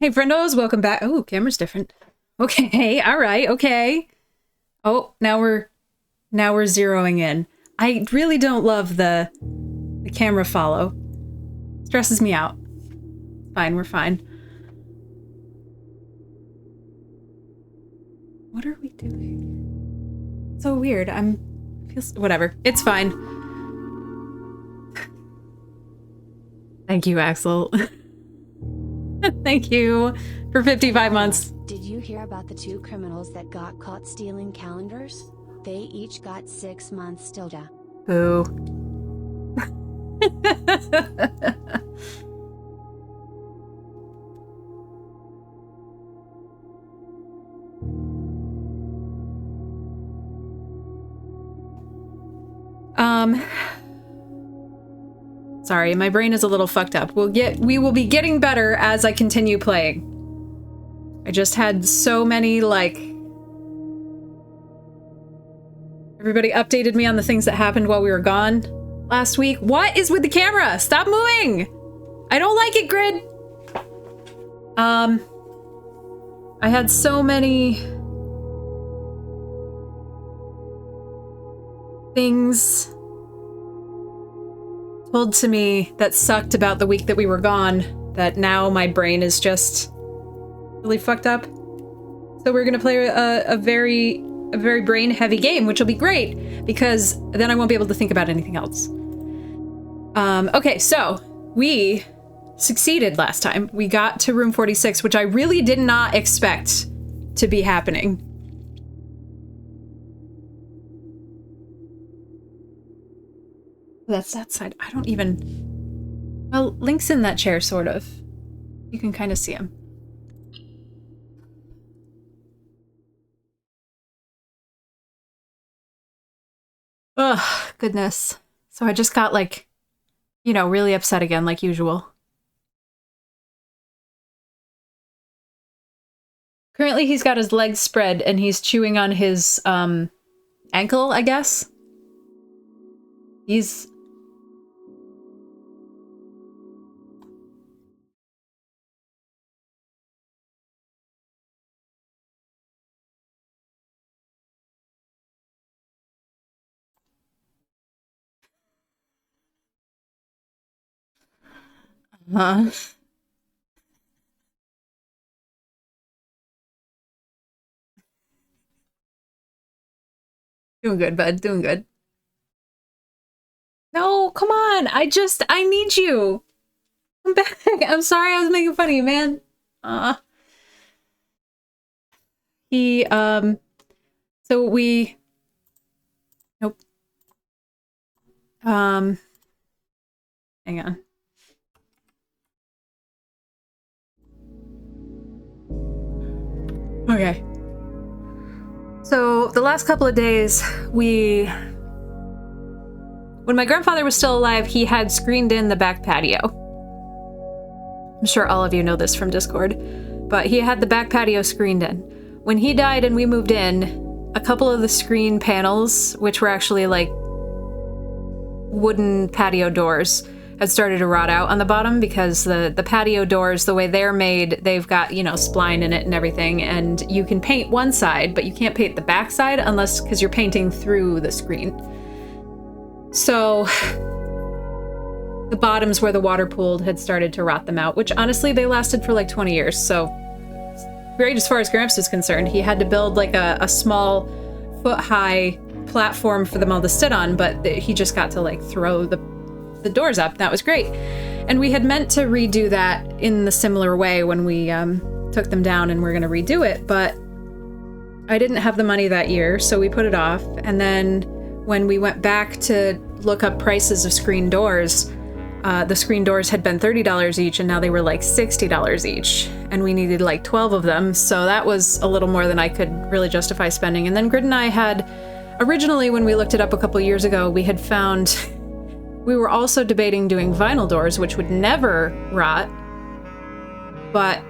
Hey, friendos, welcome back. Oh, camera's different. Okay, all right, okay. Oh, now we're zeroing in. I really don't love the camera follow. Stresses me out. Fine, we're fine. What are we doing? So weird. Whatever. It's fine. Thank you, Axel. Thank you for 55 months. Did you hear about the 2 criminals that got caught stealing calendars? They each got 6 months stilda. Boo. Sorry, my brain is a little fucked up. We will be getting better as I continue playing. I just had so many, like... Everybody updated me on the things that happened while we were gone last week. What is with the camera? Stop moving! I don't like it, Grid! I had so many... things told to me that sucked about the week that we were gone, that now my brain is just really fucked up. So we're gonna play a very brain-heavy game, which will be great, because then I won't be able to think about anything else. Okay, so we succeeded last time. We got to room 46, which I really did not expect to be happening. That's that side. I don't even... Well, Link's in that chair, sort of. You can kind of see him. Ugh, goodness. So I just got, like, you know, really upset again, like usual. Currently, he's got his legs spread, and he's chewing on his, ankle, I guess? He's... Huh? Doing good, bud. Doing good. No, come on. I need you. Come back. I'm sorry I was making fun of you, man. So we... Nope. Hang on. Okay. So the last couple of days, when my grandfather was still alive, he had screened in the back patio. I'm sure all of you know this from Discord, but he had the back patio screened in. When he died and we moved in, a couple of the screen panels, which were actually like wooden patio doors, had started to rot out on the bottom because the patio doors, the way they're made, they've got, you know, spline in it and everything, and you can paint one side, but you can't paint the back side because you're painting through the screen. So the bottoms where the water pooled had started to rot them out, which honestly, they lasted for like 20 years, so great as far as Gramps is concerned. He had to build like a small foot-high platform for them all to sit on, but he just got to like throw the doors up. That was great. And we had meant to redo that in the similar way when we took them down and we're going to redo it, but I didn't have the money that year, so we put it off. And then when we went back to look up prices of screen doors, the screen doors had been $30 each, and now they were like $60 each. And we needed like 12 of them, so that was a little more than I could really justify spending. And then Grid and I had, originally when we looked it up a couple years ago, we had found... We were also debating doing vinyl doors, which would never rot, but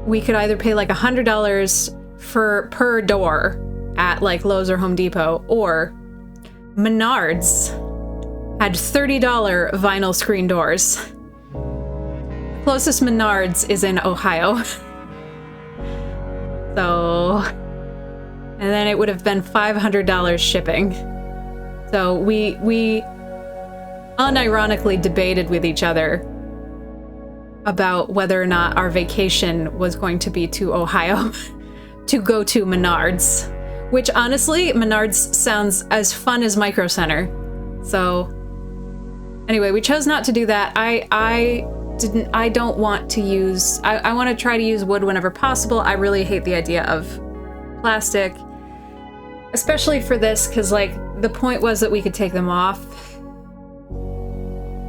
we could either pay like $100 per door at like Lowe's or Home Depot, or Menards had $30 vinyl screen doors. closest Menards is in Ohio. So, and then it would have been $500 shipping. So we unironically debated with each other about whether or not our vacation was going to be to Ohio to go to Menards, which honestly, Menards sounds as fun as Micro Center. So anyway, we chose not to do that. I don't want to use, I want to try to use wood whenever possible. I really hate the idea of plastic, especially for this, because like the point was that we could take them off.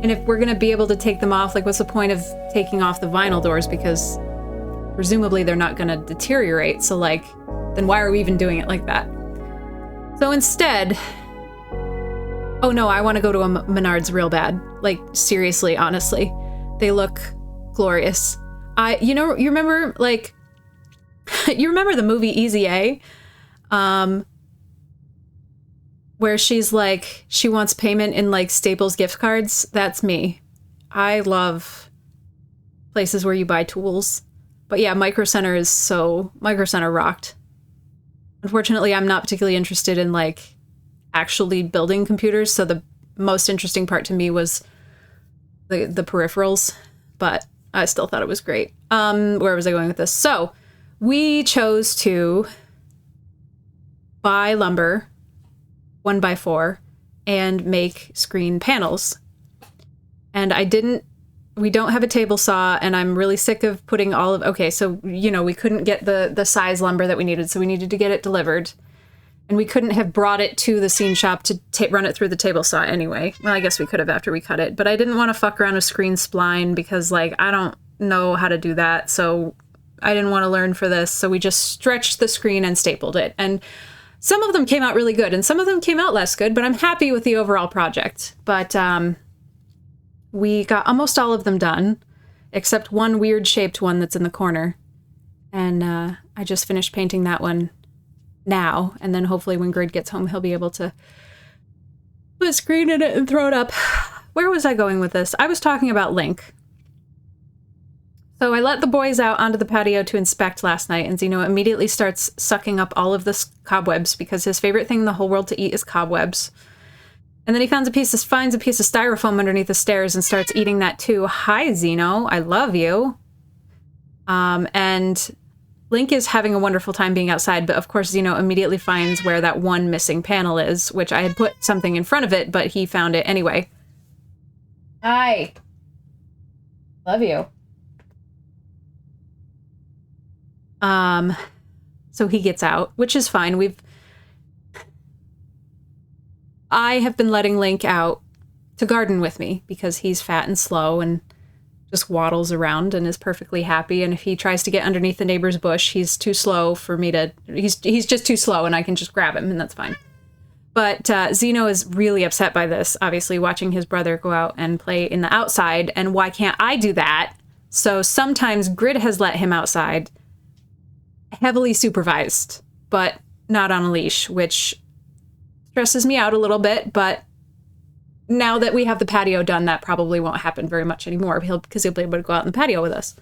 And if we're going to be able to take them off, like what's the point of taking off the vinyl doors? Because presumably they're not going to deteriorate. So like, then why are we even doing it like that? So instead, oh no, I want to go to a Menards real bad. Like seriously, honestly, they look glorious. You remember like, you remember the movie Easy A? Where she's like, she wants payment in like Staples gift cards. That's me. I love places where you buy tools. But yeah, Micro Center rocked. Unfortunately, I'm not particularly interested in like actually building computers. So the most interesting part to me was the peripherals, but I still thought it was great. Where was I going with this? So we chose to buy lumber 1x4 and make screen panels. And we don't have a table saw, and I'm really sick of putting okay, so, we couldn't get the size lumber that we needed, so we needed to get it delivered. And we couldn't have brought it to the scene shop to run it through the table saw anyway. Well, I guess we could have after we cut it, but I didn't want to fuck around with screen spline because, like, I don't know how to do that, so I didn't want to learn for this, so we just stretched the screen and stapled it. And some of them came out really good, and some of them came out less good, but I'm happy with the overall project. But we got almost all of them done, except one weird-shaped one that's in the corner. And I just finished painting that one now, and then hopefully when Grid gets home, he'll be able to put a screen in it and throw it up. Where was I going with this? I was talking about Link. So I let the boys out onto the patio to inspect last night, and Zeno immediately starts sucking up all of the cobwebs because his favorite thing in the whole world to eat is cobwebs. And then he finds a piece of styrofoam underneath the stairs and starts eating that too. Hi, Zeno. I love you. And Link is having a wonderful time being outside, but of course Zeno immediately finds where that one missing panel is, which I had put something in front of it, but he found it anyway. Hi. Love you. So he gets out, which is fine. I have been letting Link out to garden with me because he's fat and slow and just waddles around and is perfectly happy. And if he tries to get underneath the neighbor's bush, he's too slow for me to, he's just too slow and I can just grab him and that's fine. But Zeno is really upset by this, obviously watching his brother go out and play in the outside. And why can't I do that? So sometimes Grid has let him outside, heavily supervised, but not on a leash, which stresses me out a little bit. But now that we have the patio done, that probably won't happen very much anymore because he'll be able to go out in the patio with us.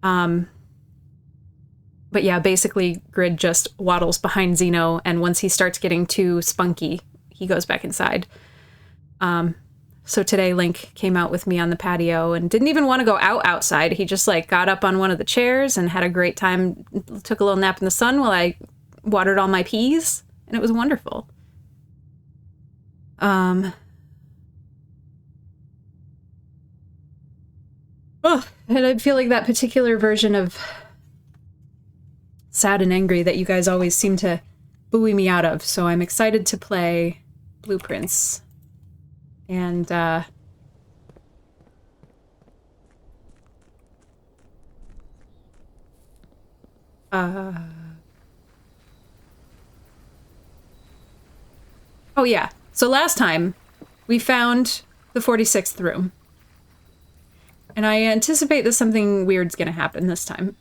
But yeah, basically Grid just waddles behind Zeno, and once he starts getting too spunky, he goes back inside. So today Link came out with me on the patio and didn't even want to go outside. He just like got up on one of the chairs and had a great time, took a little nap in the sun while I watered all my peas, and it was wonderful. Oh, and I feel like that particular version of Sad and Angry that you guys always seem to buoy me out of, so I'm excited to play Blueprints. And, oh yeah, so last time we found the 46th room. And I anticipate that something weird's gonna happen this time.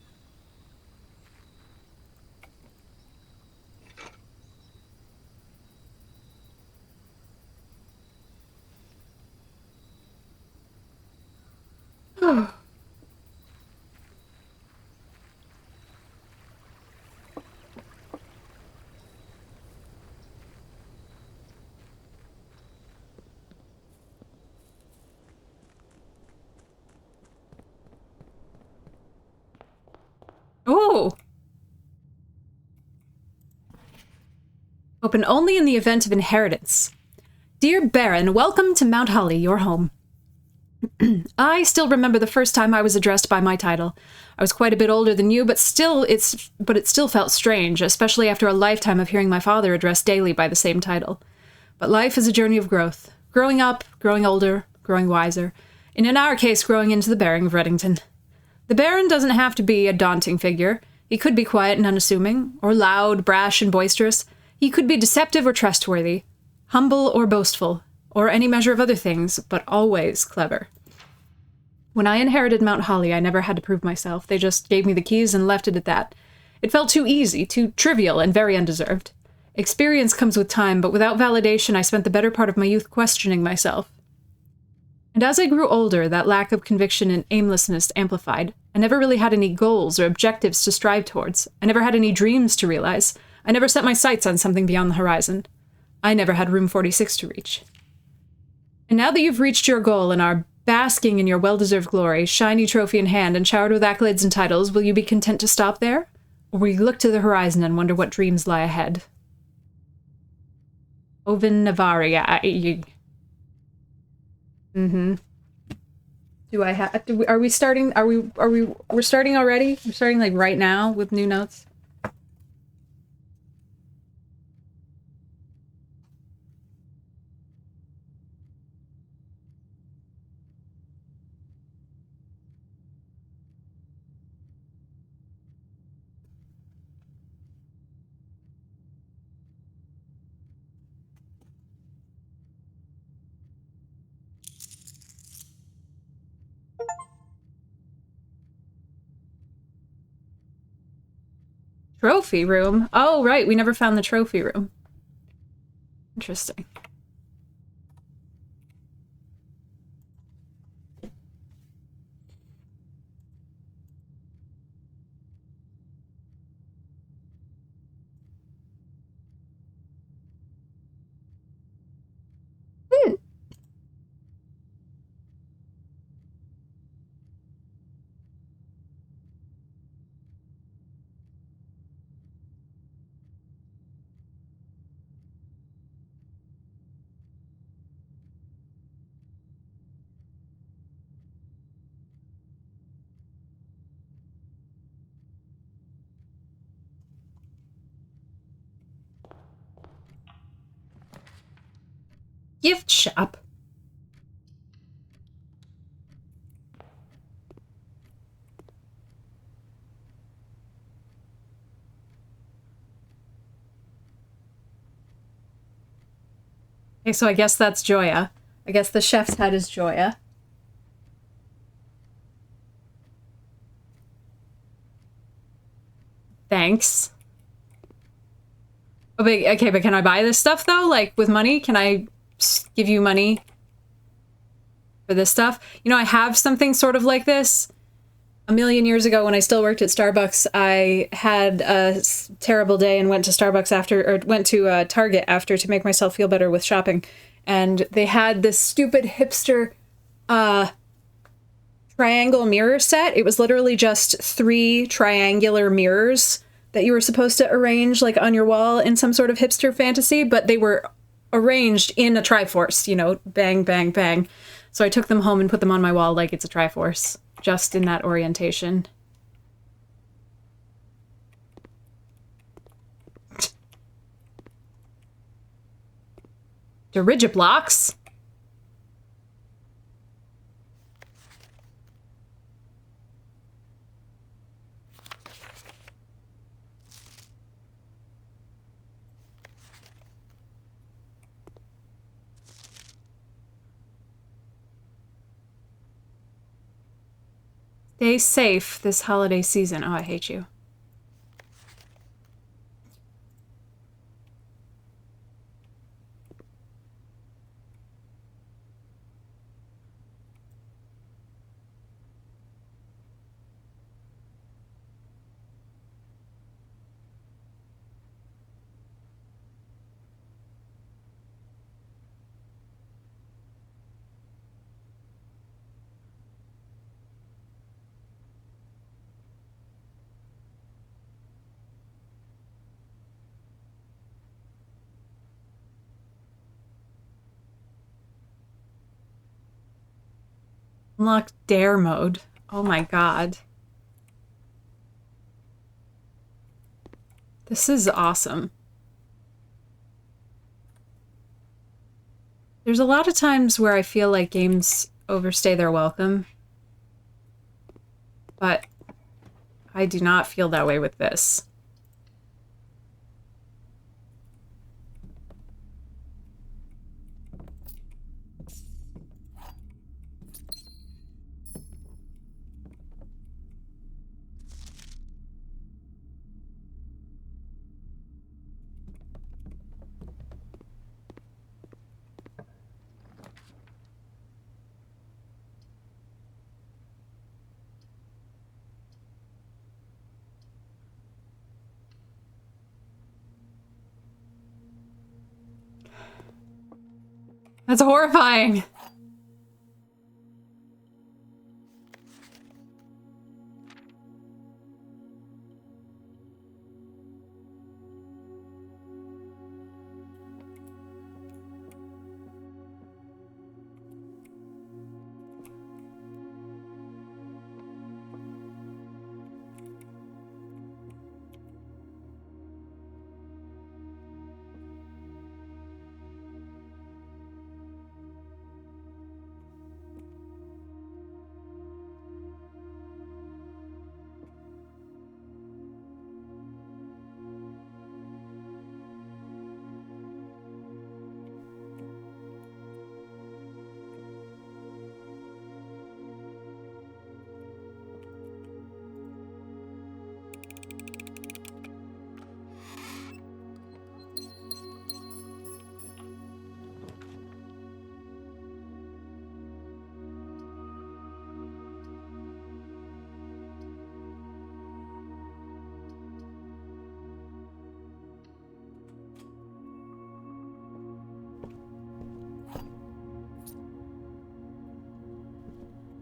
Oh! Open only in the event of inheritance. Dear Baron, welcome to Mount Holly, your home. I still remember the first time I was addressed by my title. I was quite a bit older than you, but it still felt strange, especially after a lifetime of hearing my father addressed daily by the same title. But life is a journey of growth. Growing up, growing older, growing wiser. And in our case, growing into the Baron of Reddington. The Baron doesn't have to be a daunting figure. He could be quiet and unassuming, or loud, brash, and boisterous. He could be deceptive or trustworthy, humble or boastful, or any measure of other things, but always clever. When I inherited Mount Holly, I never had to prove myself. They just gave me the keys and left it at that. It felt too easy, too trivial, and very undeserved. Experience comes with time, but without validation, I spent the better part of my youth questioning myself. And as I grew older, that lack of conviction and aimlessness amplified. I never really had any goals or objectives to strive towards. I never had any dreams to realize. I never set my sights on something beyond the horizon. I never had Room 46 to reach. And now that you've reached your goal and are basking in your well-deserved glory, shiny trophy in hand and showered with accolades and titles, will you be content to stop there? Or will you look to the horizon and wonder what dreams lie ahead? Oven Navari. Do I have... Are we starting... We're starting already? We're starting, like, right now with new notes? Trophy room? Oh, right. We never found the trophy room. Interesting. Gift shop? Okay, so I guess that's Joya. I guess the chef's head is Joya. Thanks. Oh, but, okay, but can I buy this stuff, though? Like, with money? Can I give you money for this stuff? You know, I have something sort of like this. A million years ago, when I still worked at Starbucks, I had a terrible day and went to Starbucks after, or went to Target after to make myself feel better with shopping. And they had this stupid hipster triangle mirror set. It was literally just 3 triangular mirrors that you were supposed to arrange like on your wall in some sort of hipster fantasy, but they were arranged in a Triforce, you know, bang, bang, bang. So I took them home and put them on my wall like it's a Triforce, just in that orientation. Dirigiblocks? Stay safe this holiday season. Oh, I hate you. Unlock dare mode. Oh my god. This is awesome. There's a lot of times where I feel like games overstay their welcome. But I do not feel that way with this. That's horrifying.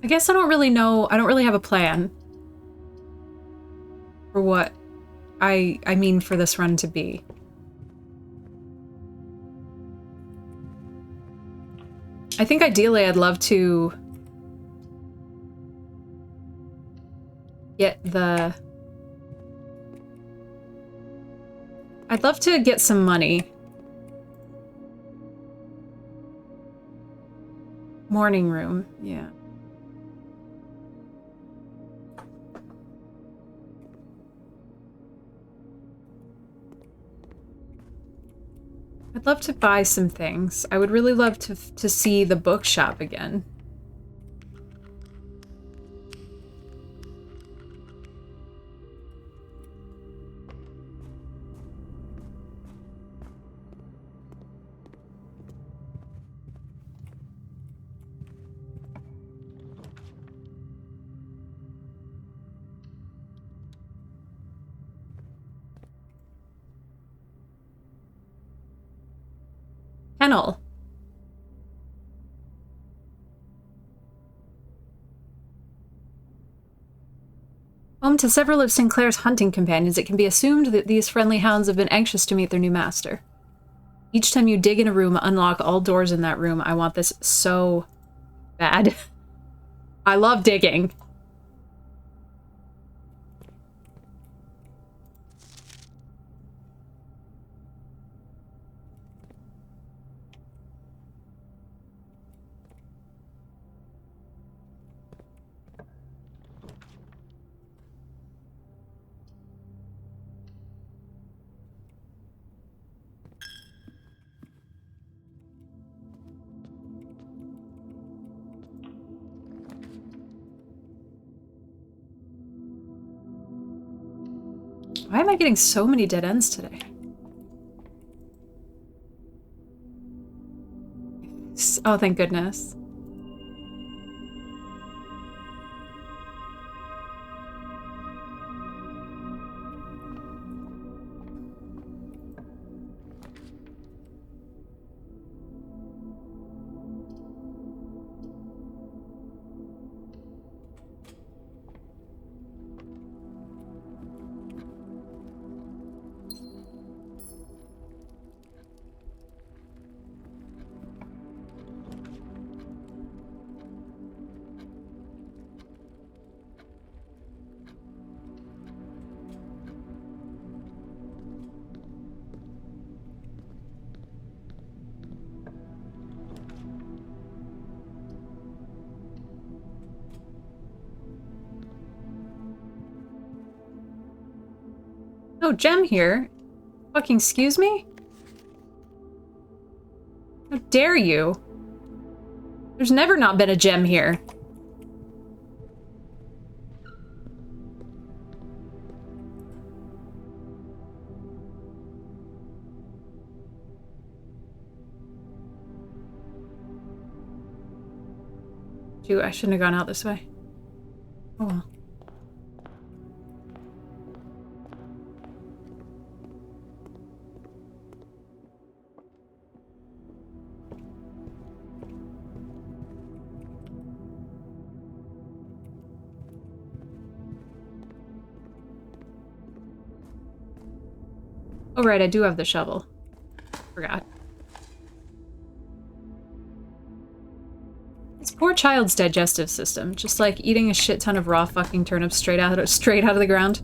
I guess I don't really know. I don't really have a plan for what I mean for this run to be. I think ideally I'd love to get the... I'd love to get some money. Morning room, yeah. I'd love to buy some things. I would really love to see the bookshop again. Kennel. Home to several of Sinclair's hunting companions, it can be assumed that these friendly hounds have been anxious to meet their new master. Each time you dig in a room, unlock all doors in that room. I want this so bad. I love digging. Why am I getting so many dead ends today? Oh, thank goodness. No gem here. Fucking excuse me? How dare you? There's never not been a gem here. Shoot, I shouldn't have gone out this way. Oh well. Oh right, I do have the shovel. Forgot. This poor child's digestive system, just like eating a shit ton of raw fucking turnips straight out of the ground.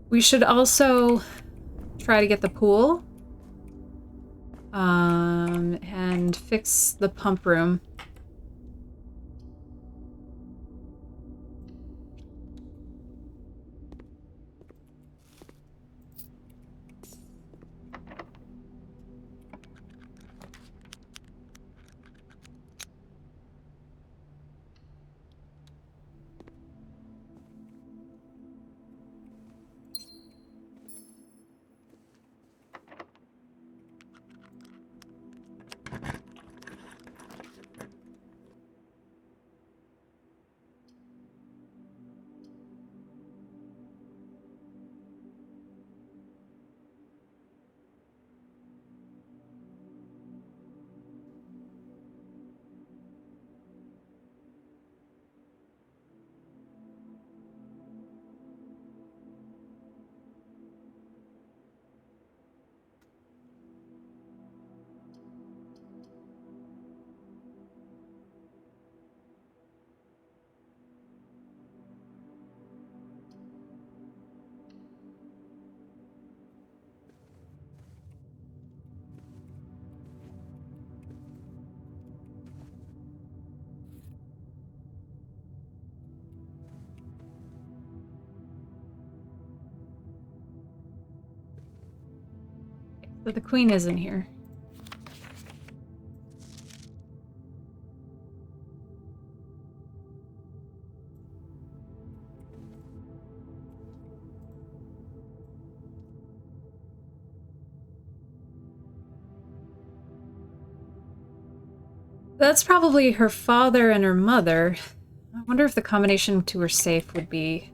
We should also try to get the pool. And fix the pump room. But the queen isn't here. That's probably her father and her mother. I wonder if the combination to her safe would be...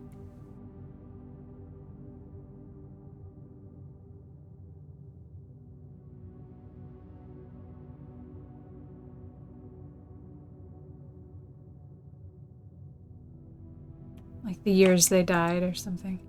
like the years they died or something.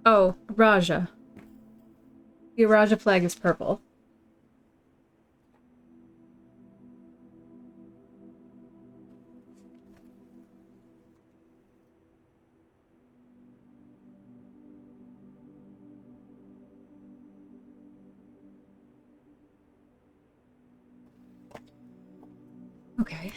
Oh, Raja. The Raja flag is purple. Okay.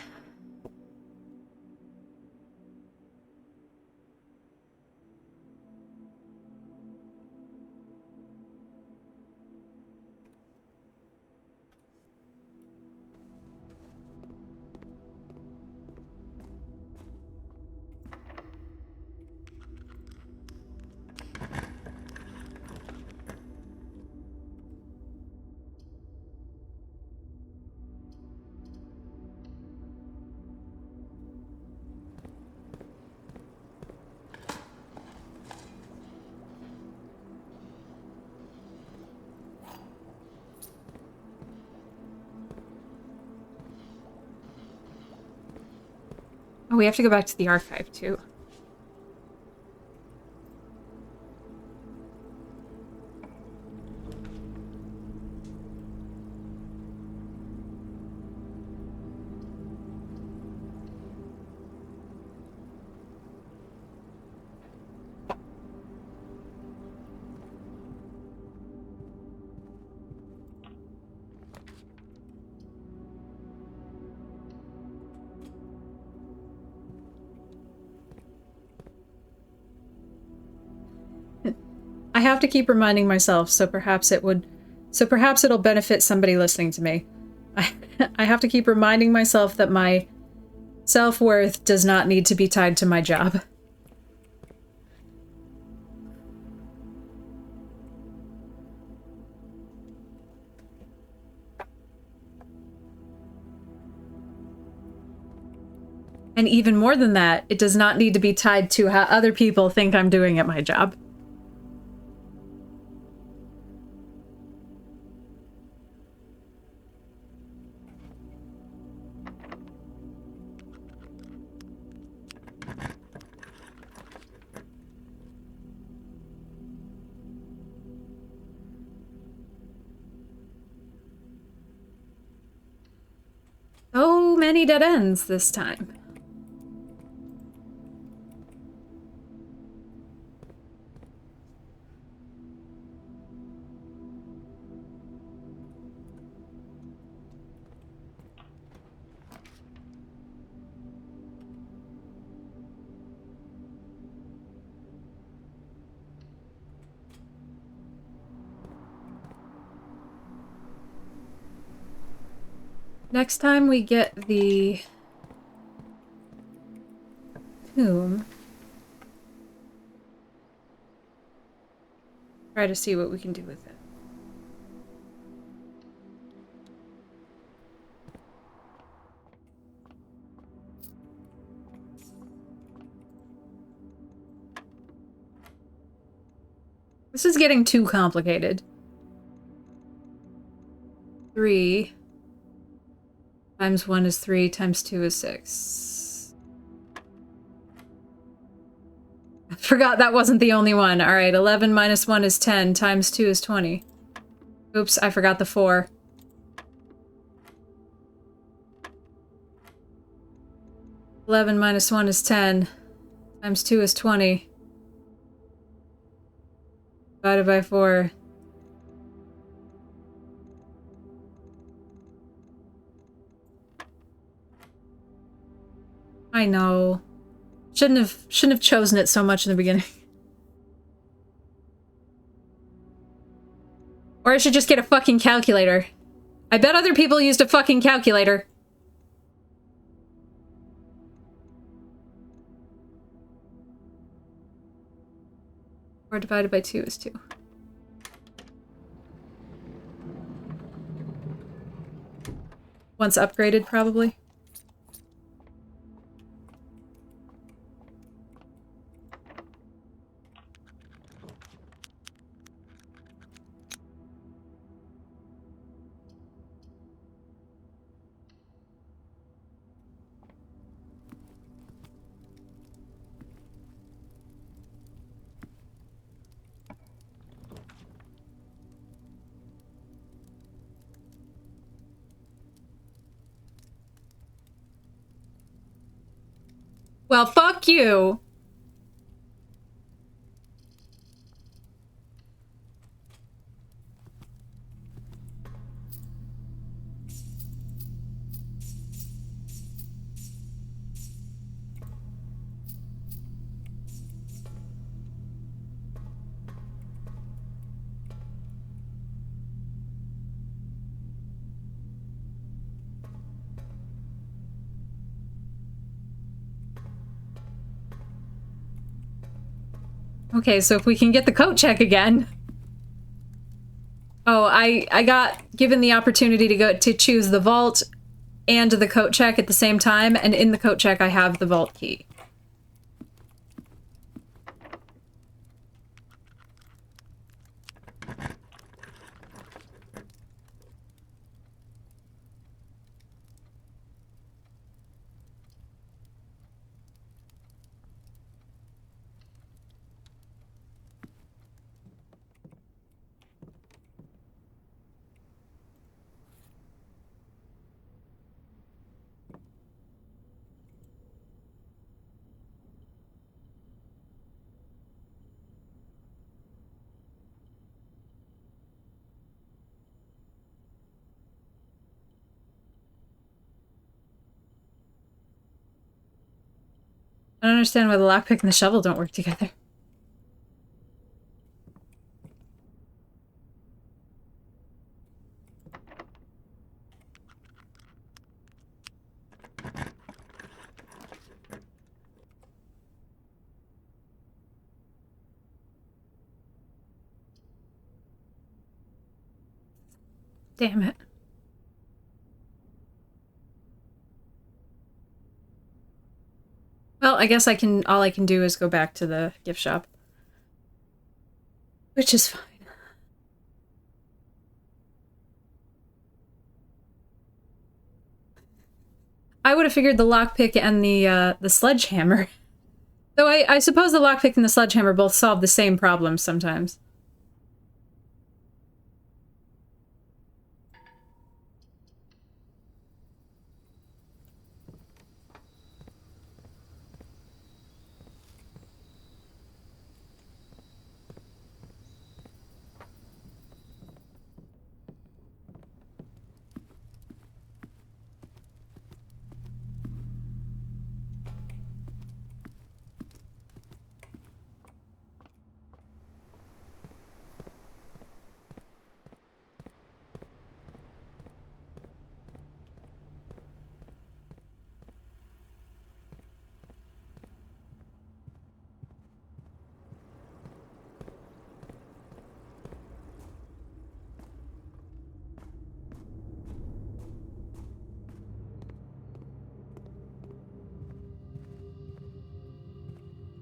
we have to go back to the archive, too. I have to keep reminding myself, so perhaps it'll benefit somebody listening to me. I have to keep reminding myself that my self-worth does not need to be tied to my job. And even more than that, it does not need to be tied to how other people think I'm doing at my job. So many dead ends this time. Next time we get the tomb, try to see what we can do with it. This is getting too complicated. 3 times 1 is 3, times 2 is 6. I forgot that wasn't the only one. Alright, 11 minus 1 is 10, times 2 is 20. Oops, I forgot the 4. (11 minus 1 is 10, times 2 is 20. Divided by 4. I know. Shouldn't have chosen it so much in the beginning. Or I should just get a fucking calculator. I bet other people used a fucking calculator. Or divided by 2 is 2. Once upgraded, probably. Well, fuck you. Okay, so if we can get the coat check again. Oh, I got given the opportunity to choose the vault and the coat check at the same time, and in the coat check I have the vault key. I don't understand why the lockpick and the shovel don't work together. Damn it. Well, I guess all I can do is go back to the gift shop. Which is fine. I would have figured the lockpick and the sledgehammer. Though I suppose the lockpick and the sledgehammer both solve the same problem sometimes.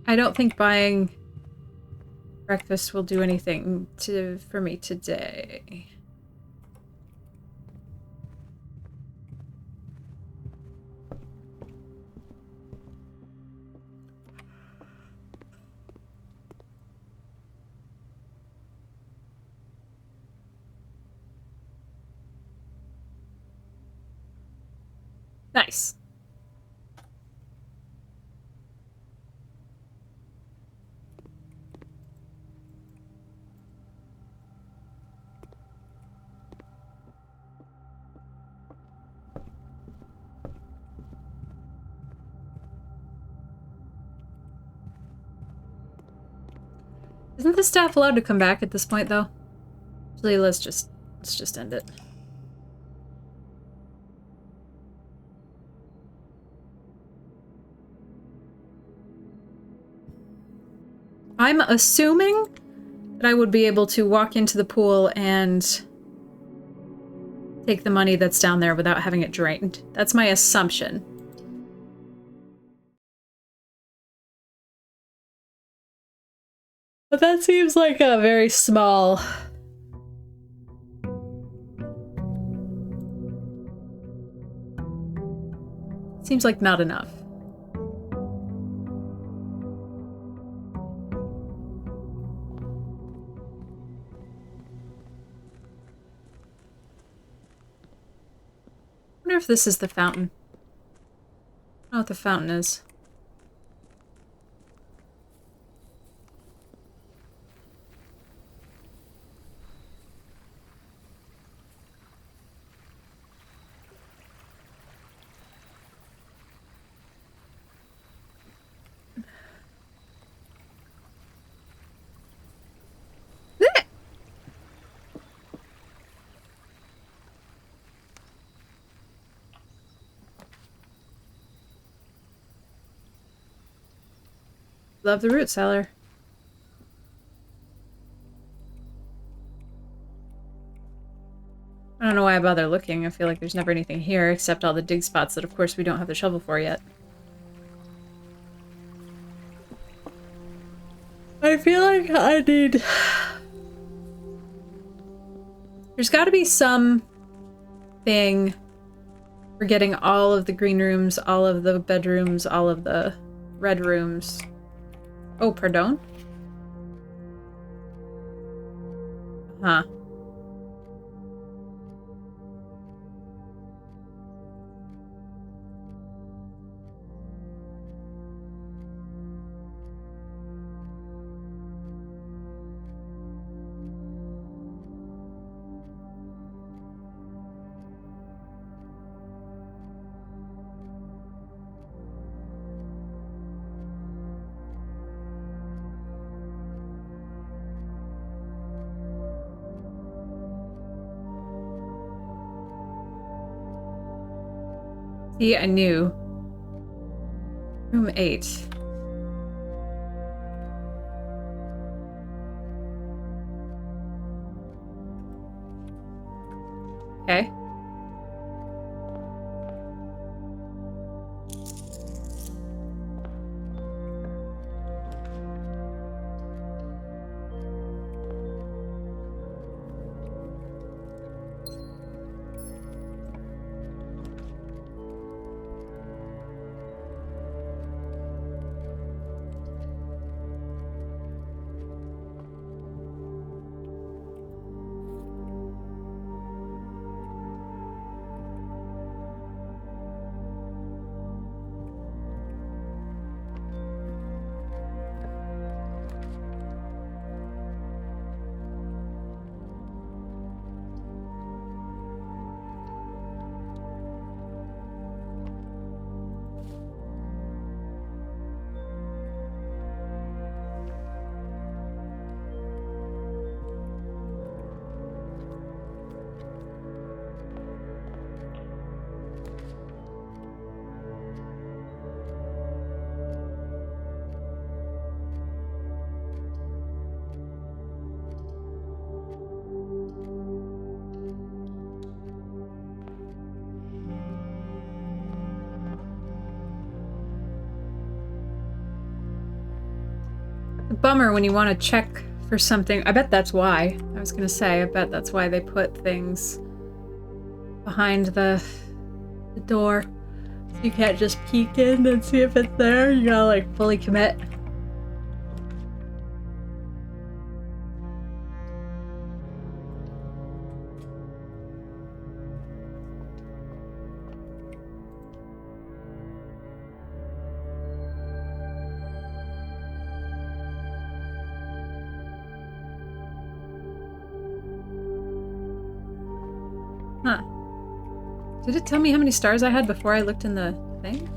I don't think buying breakfast will do anything for me today. Nice. Isn't the staff allowed to come back at this point, though? Actually, let's just end it. I'm assuming that I would be able to walk into the pool and take the money that's down there without having it drained. That's my assumption. But that seems like a very small... Seems like not enough. I wonder if this is the fountain. I don't know what the fountain is. Love the root cellar. I don't know why I bother looking. I feel like there's never anything here except all the dig spots that of course we don't have the shovel for yet. I feel like I need... There's gotta be some thing for getting all of the green rooms, all of the bedrooms, all of the red rooms. Oh, pardon? Huh. See, I knew. Room 8. Okay. Bummer when you want to check for something. I bet that's why. I was gonna say, I bet that's why they put things behind the door. So you can't just peek in and see if it's there. You gotta like fully commit. Huh. Did it tell me how many stars I had before I looked in the thing?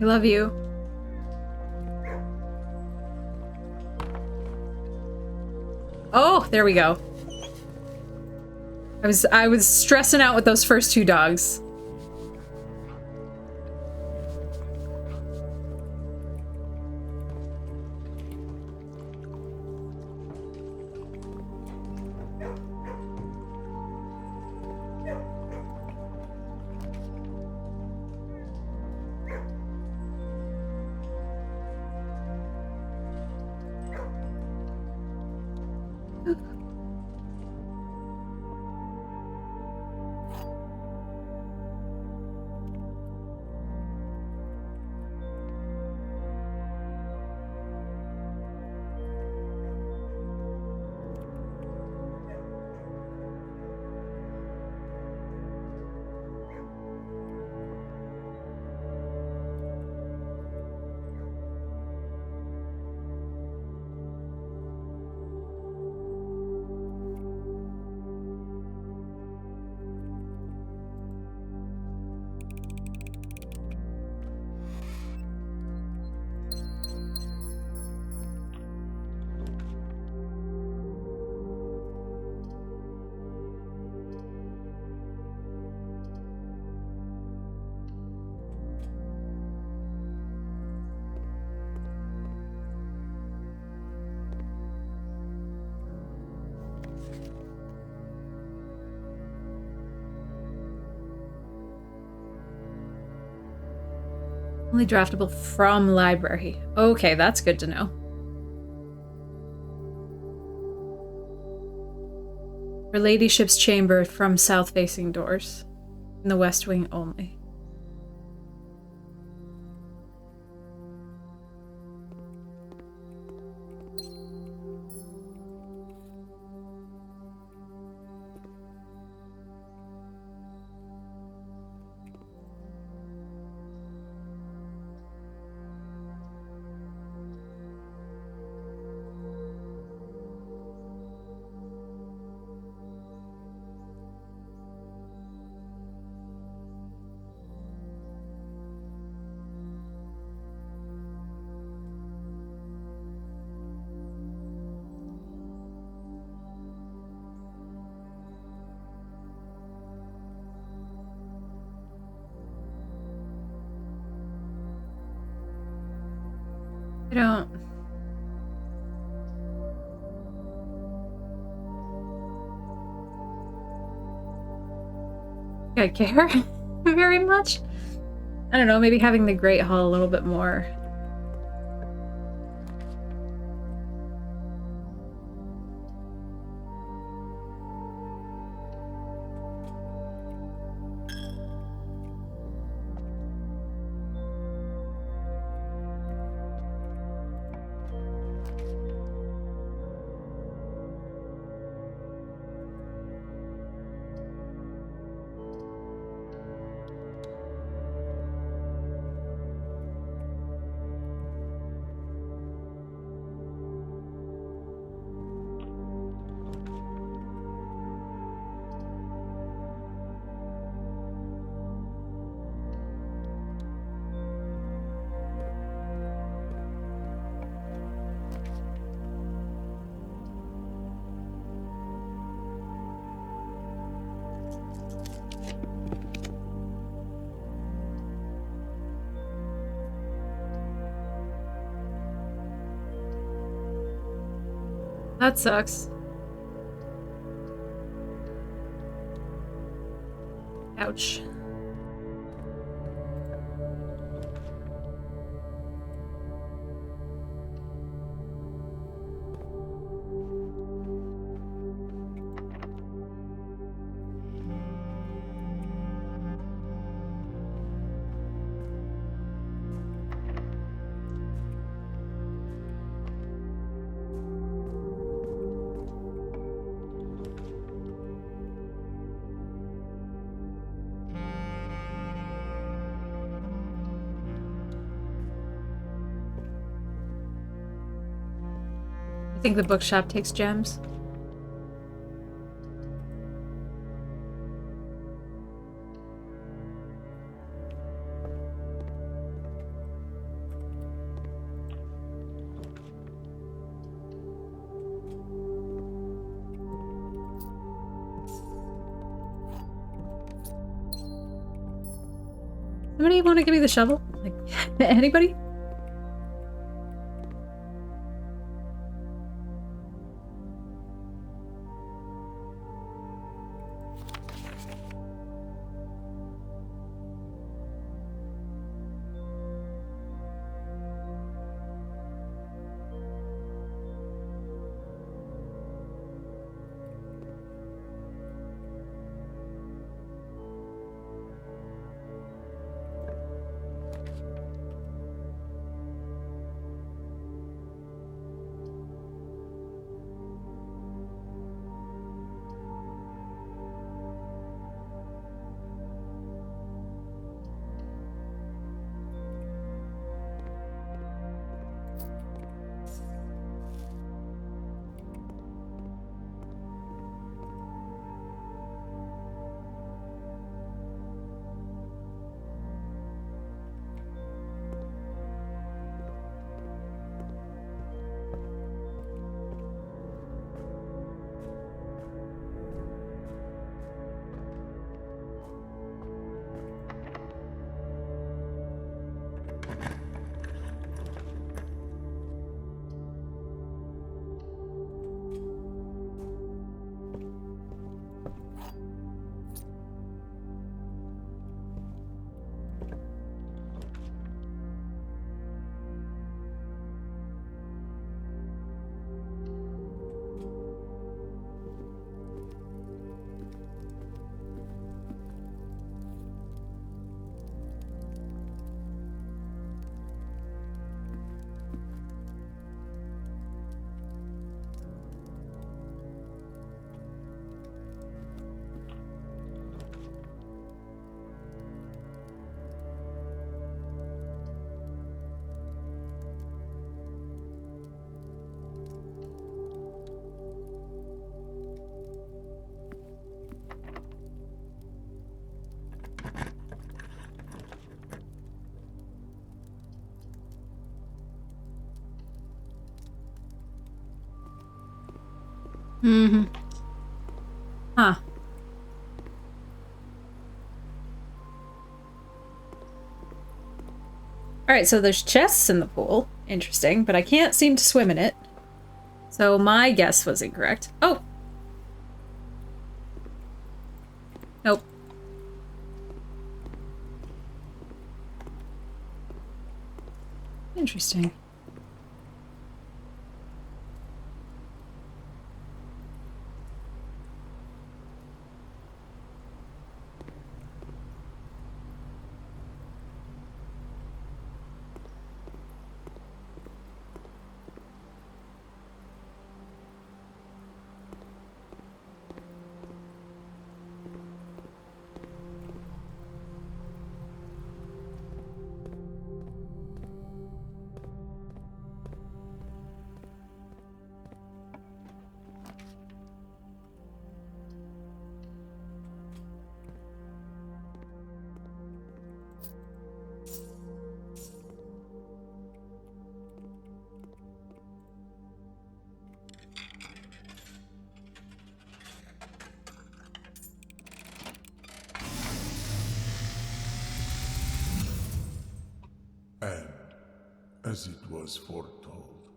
I love you. Oh, there we go. I was stressing out with those first two dogs. Only draftable from library. Okay, that's good to know. Her ladyship's chamber from south-facing doors. In the west wing only. I don't... I care very much. I don't know, maybe having the Great Hall a little bit more. That sucks. Ouch. I think the bookshop takes gems. Somebody want to give me the shovel? Like, anybody? Mm-hmm. Huh. Alright, so there's chests in the pool. Interesting, but I can't seem to swim in it. So my guess was incorrect. Oh! Nope. Interesting. And, as it was foretold,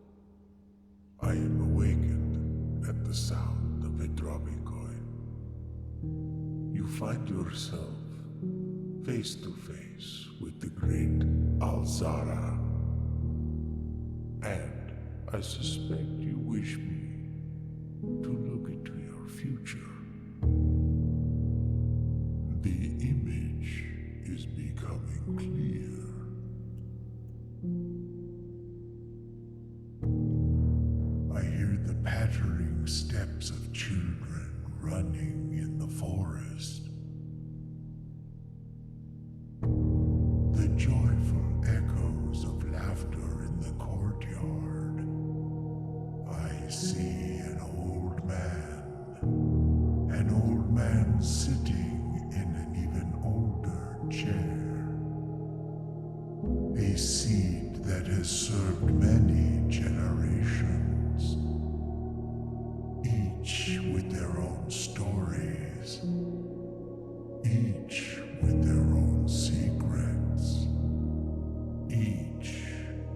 I am awakened at the sound of a dropping coin. You find yourself face to face with the great Alzara. And I suspect you wish me to look into your future. The image is becoming clear. I hear the pattering steps of children running in the forest. The joyful echoes of laughter in the courtyard. I see an old man sitting in an even older chair. A seed that has served many generations, each with their own stories, each with their own secrets, each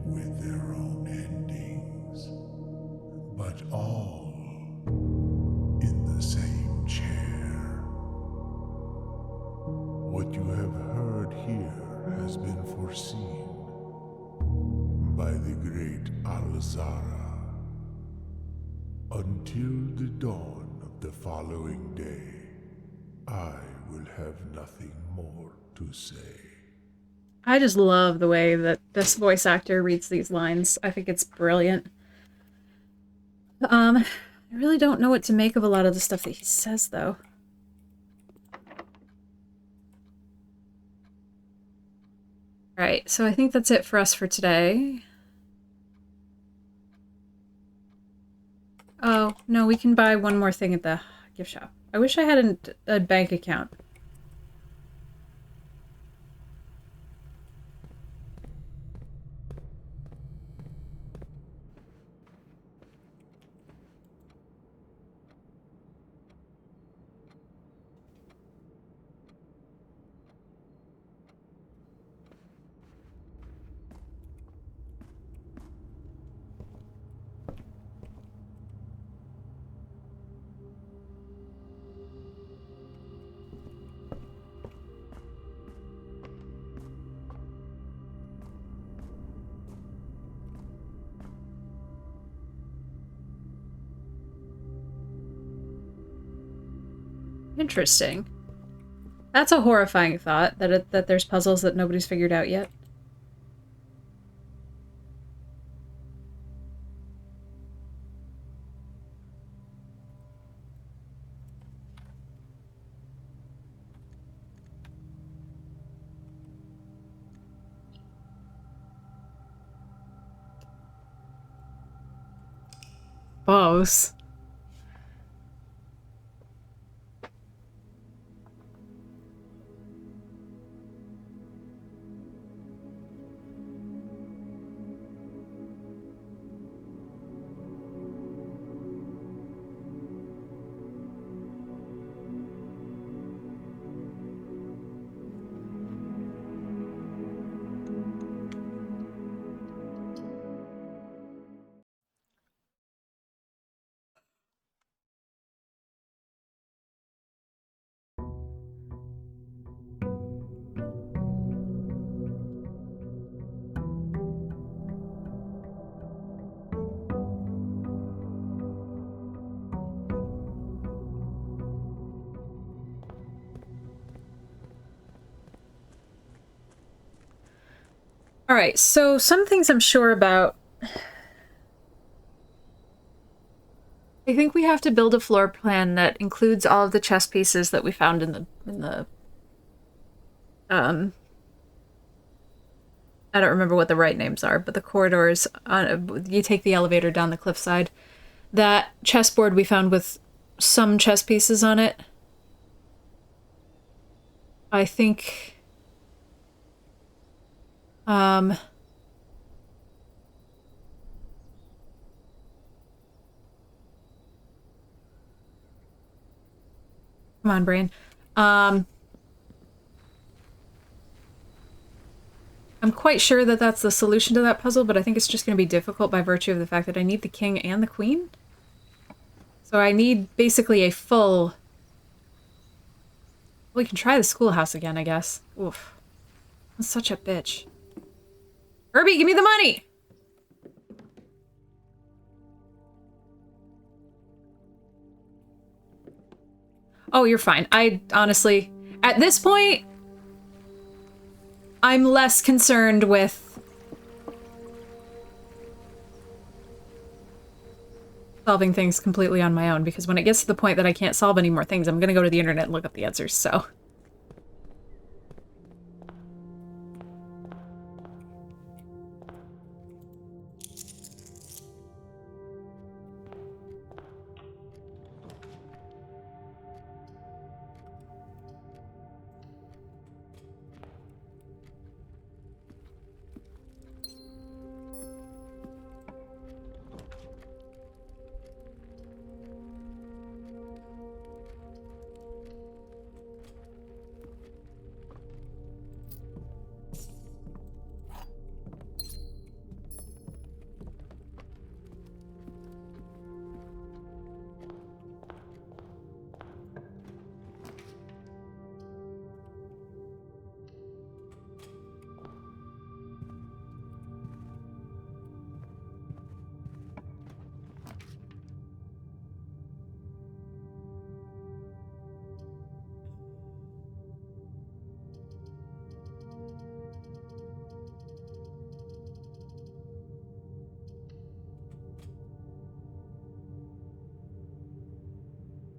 with their own endings, but all in the same chair. What you have heard here has been foreseen by the great Alzara. Until the dawn of the following day, I will have nothing more to say. I just love the way that this voice actor reads these lines. I think it's brilliant. I really don't know what to make of a lot of the stuff that he says, though. Alright, so I think that's it for us for today. Oh, no, we can buy one more thing at the gift shop. I wish I had a bank account. Interesting. That's a horrifying thought, that there's puzzles that nobody's figured out yet. Boss. Alright, so some things I'm sure about. I think we have to build a floor plan that includes all of the chess pieces that we found in the I don't remember what the right names are, but the corridors on you take the elevator down the cliffside. That chessboard we found with some chess pieces on it. I think come on, brain. I'm quite sure that that's the solution to that puzzle, but I think it's just going to be difficult by virtue of the fact that I need the king and the queen. So I need basically a full... We can try the schoolhouse again, I guess. Oof. I'm such a bitch. Herbie, give me the money! Oh, you're fine. I honestly... At this point... I'm less concerned with solving things completely on my own, because when it gets to the point that I can't solve any more things, I'm gonna go to the internet and look up the answers, so...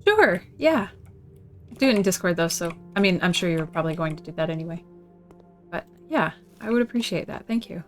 Sure, yeah. Do it in Discord, though, so... I mean, I'm sure you're probably going to do that anyway. But, yeah, I would appreciate that. Thank you.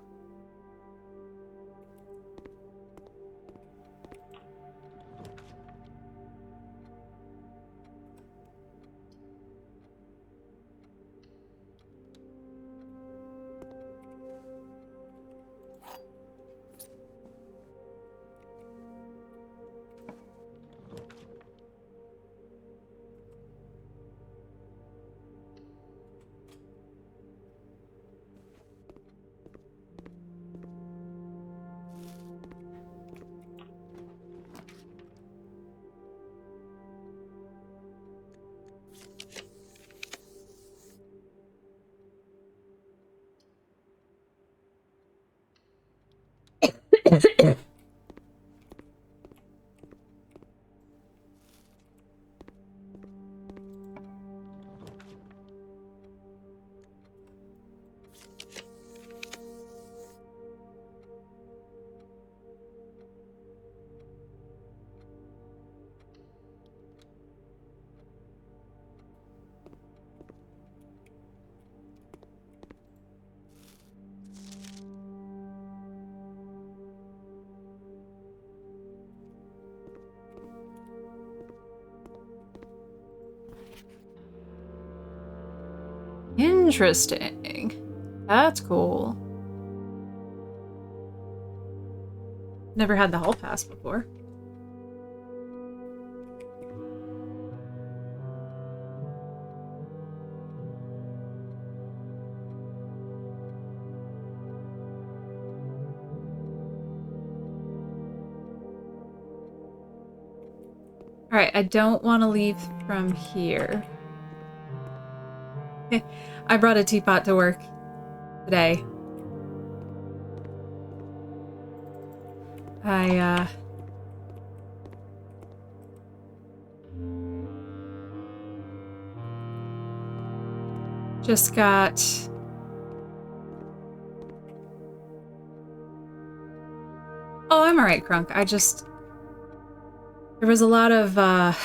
Interesting. That's cool. Never had the hall pass before. Alright, I don't want to leave from here. I brought a teapot to work today. I, just got alright, Crunk. There was a lot of, our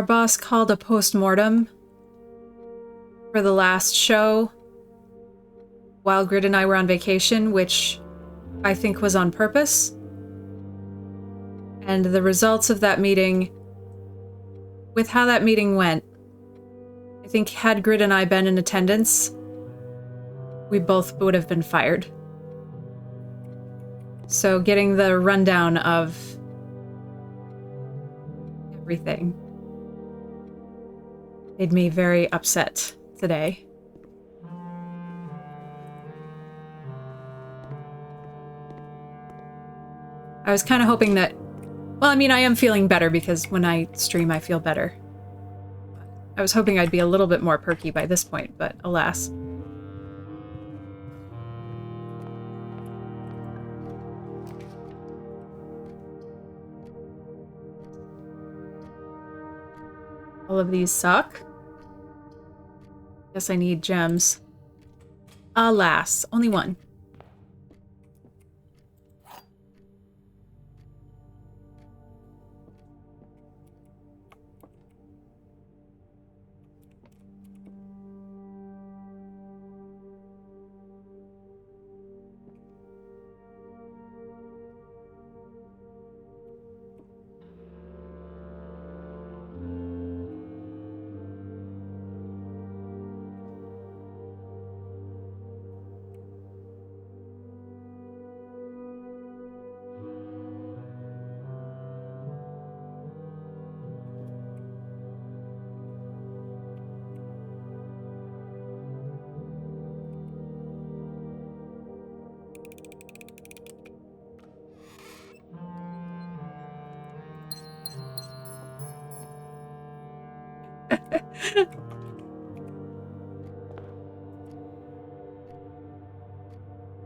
boss called a post-mortem for the last show while Grid and I were on vacation, which I think was on purpose. And the results of that meeting, with how that meeting went, I think had Grid and I been in attendance, we both would have been fired. So getting the rundown of everything made me very upset today. I was kind of hoping that, well, I mean, I am feeling better because when I stream, I feel better. I was hoping I'd be a little bit more perky by this point, but alas. All of these suck. Guess I need gems. Alas, only one.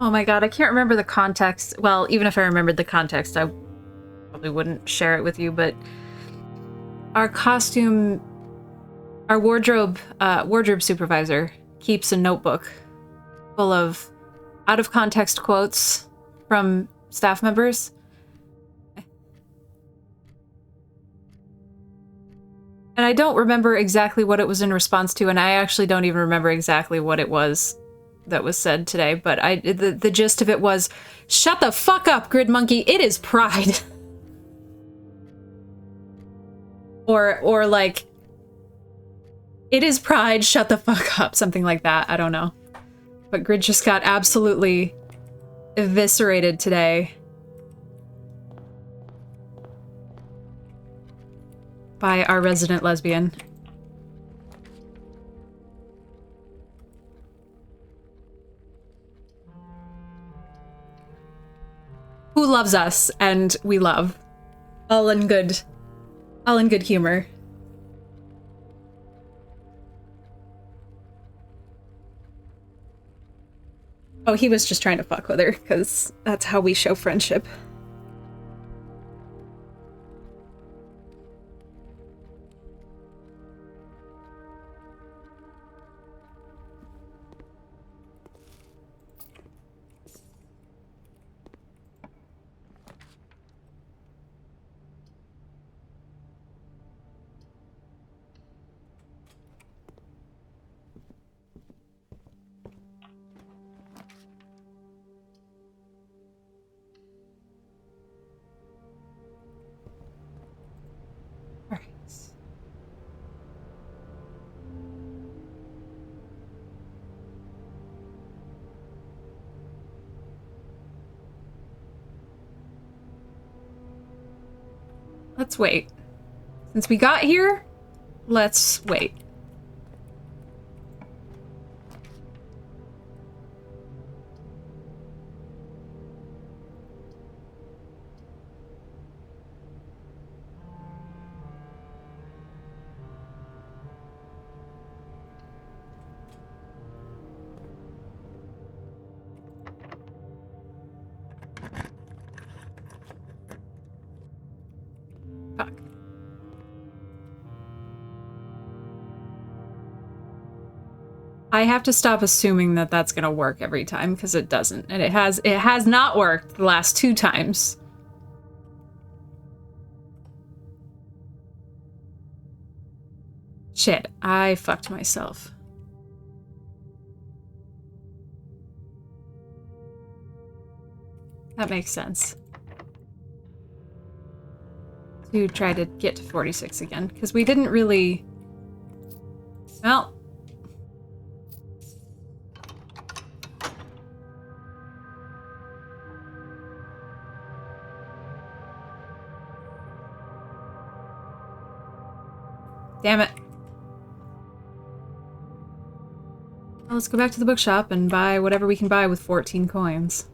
Oh my god, I can't remember the context. Well, even if I remembered the context, I probably wouldn't share it with you, but our wardrobe supervisor keeps a notebook full of out-of-context quotes from staff members. And I don't remember exactly what it was in response to, and I actually don't even remember exactly what it was that was said today, but the gist of it was, shut the fuck up, Grid Monkey, it is Pride. or like, it is Pride, shut the fuck up, something like that, I don't know. But Grid just got absolutely eviscerated today by our resident lesbian. Who loves us, and we love. All in good humor. Oh, he was just trying to fuck with her, because that's how we show friendship. Let's wait. Since we got here, let's wait. Fuck. I have to stop assuming that that's gonna work every time, because it doesn't. And it has not worked the last 2 times. Shit, I fucked myself. That makes sense. To try to get to 46 again, because we didn't really... Well... Damn it. Well, let's go back to the bookshop and buy whatever we can buy with 14 coins.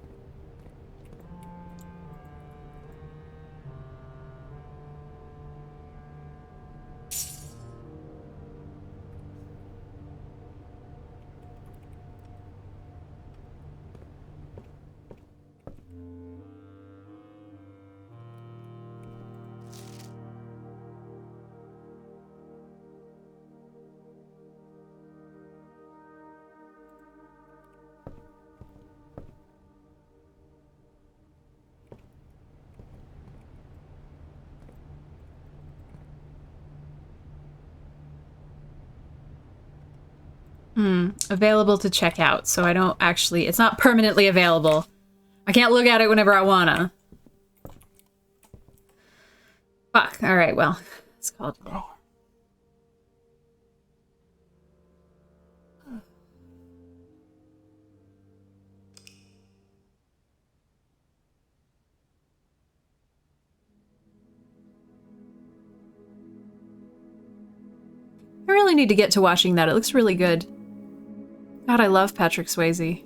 Available to check out, so I don't actually... It's not permanently available. I can't look at it whenever I wanna. Fuck. Alright, well. Let's call it a day. I really need to get to watching that. It looks really good. God, I love Patrick Swayze.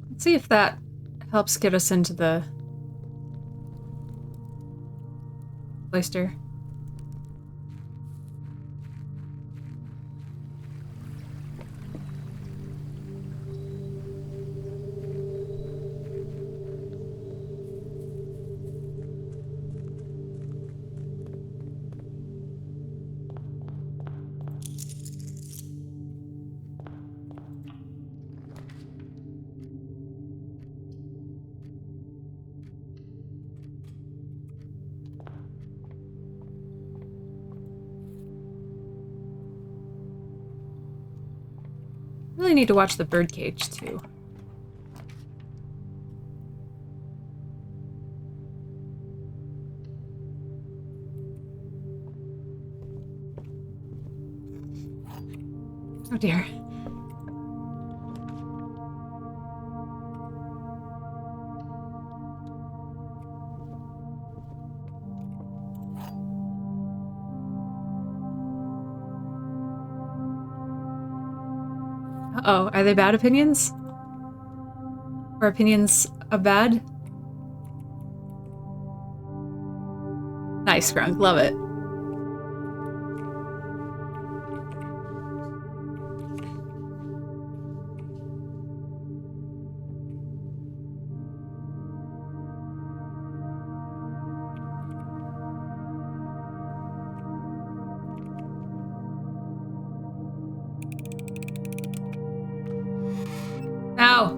Let's see if that helps get us into the cloister. Really need to watch the birdcage too. Oh dear. Uh-oh, are they bad opinions? Or opinions of bad? Nice, Grunk, love it. Ow!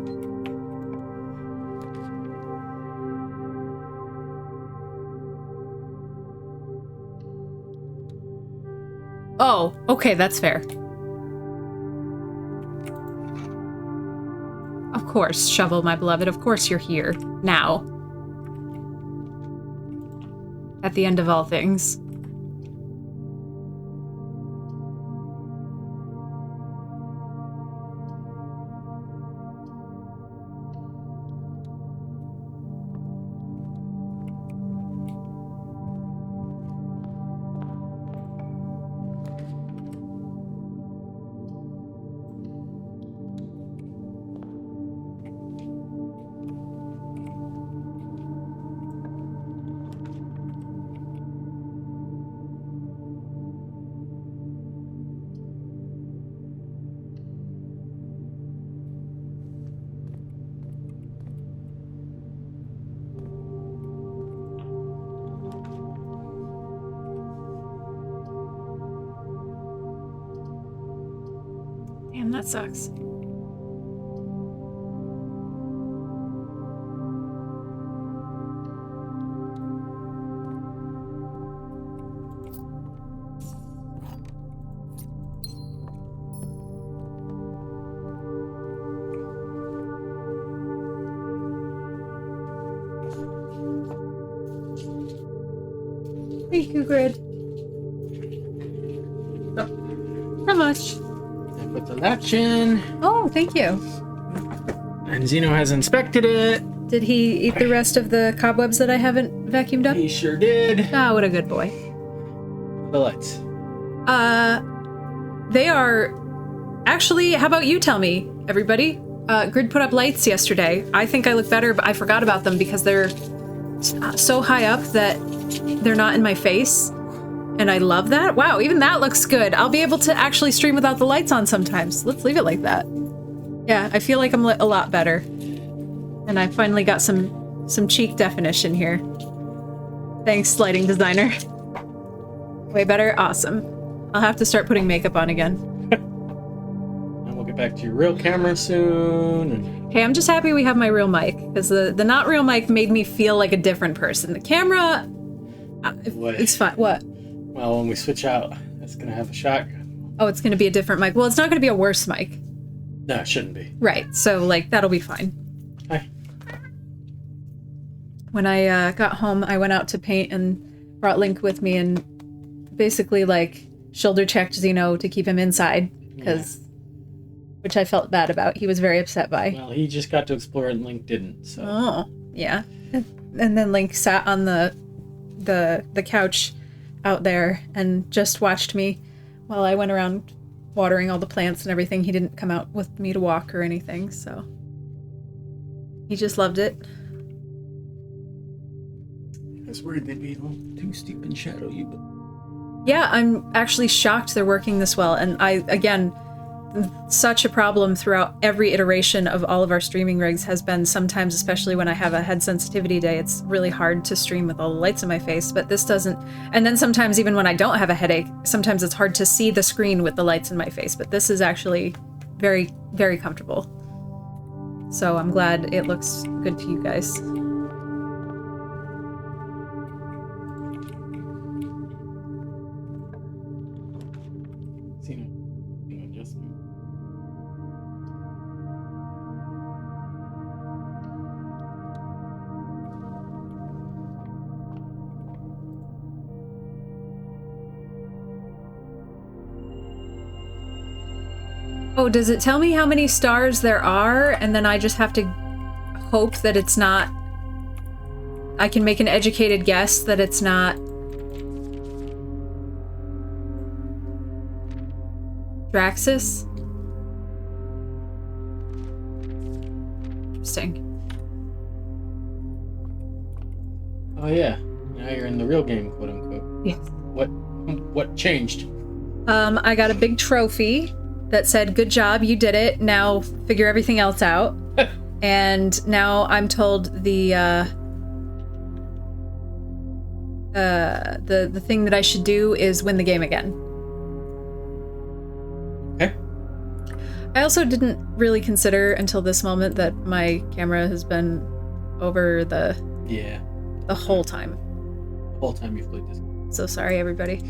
Oh, okay, that's fair. Of course, Shovel, my beloved, of course you're here. Now. At the end of all things. Damn, that sucks. Thank you, Grid. How much? I put the latch in, Oh, thank you. and Zeno has inspected it. Did he eat the rest of the cobwebs that I haven't vacuumed up? He sure did. Ah, what a good boy. The lights. They are... Actually, how about you tell me, everybody? Grid put up lights yesterday. I think I look better, but I forgot about them because they're so high up that they're not in my face. And I love that. Wow, even that looks good. I'll be able to actually stream without the lights on sometimes. Let's leave it like that. Yeah, I feel like I'm lit a lot better. And I finally got some cheek definition here. Thanks, lighting designer. Way better? Awesome. I'll have to start putting makeup on again. And we'll get back to your real camera soon. And Hey, I'm just happy we have my real mic, because the not real mic made me feel like a different person. The camera, What? it's fine. What? well, when we switch out, that's gonna have a shotgun. Oh, it's going to be a different mic. Well, it's not going to be a worse mic. No, it shouldn't be. Right, so, like, that'll be fine. Hi. When I got home, I went out to paint and brought Link with me and basically, like, shoulder checked Zeno to keep him inside, because... Which I felt bad about. He was very upset by. Well, he just got to explore it and Link didn't, so. Oh, yeah. And then Link sat on the couch out there and just watched me while I went around watering all the plants and everything. He didn't come out with me to walk or anything, so he just loved it. I was worried they'd be a little too steep and shadowy, but... Yeah, I'm actually shocked they're working this well. And again, such a problem throughout every iteration of all of our streaming rigs has been sometimes, especially when I have a head sensitivity day, it's really hard to stream with all the lights in my face, but this doesn't. And then sometimes even when I don't have a headache, sometimes it's hard to see the screen with the lights in my face, but this is actually very, very comfortable. So I'm glad it looks good to you guys. Just... Oh, does it tell me how many stars there are? And then I just have to hope that it's not... I can make an educated guess that it's not... Draxus? Interesting. Oh yeah, now you're in the real game, quote unquote. Yes. What changed? I got a big trophy that said, "Good job, you did it. Now figure everything else out." And now I'm told the thing that I should do is win the game again. Okay. I also didn't really consider until this moment that my camera has been over the whole time. The whole time you've played this. So sorry, everybody.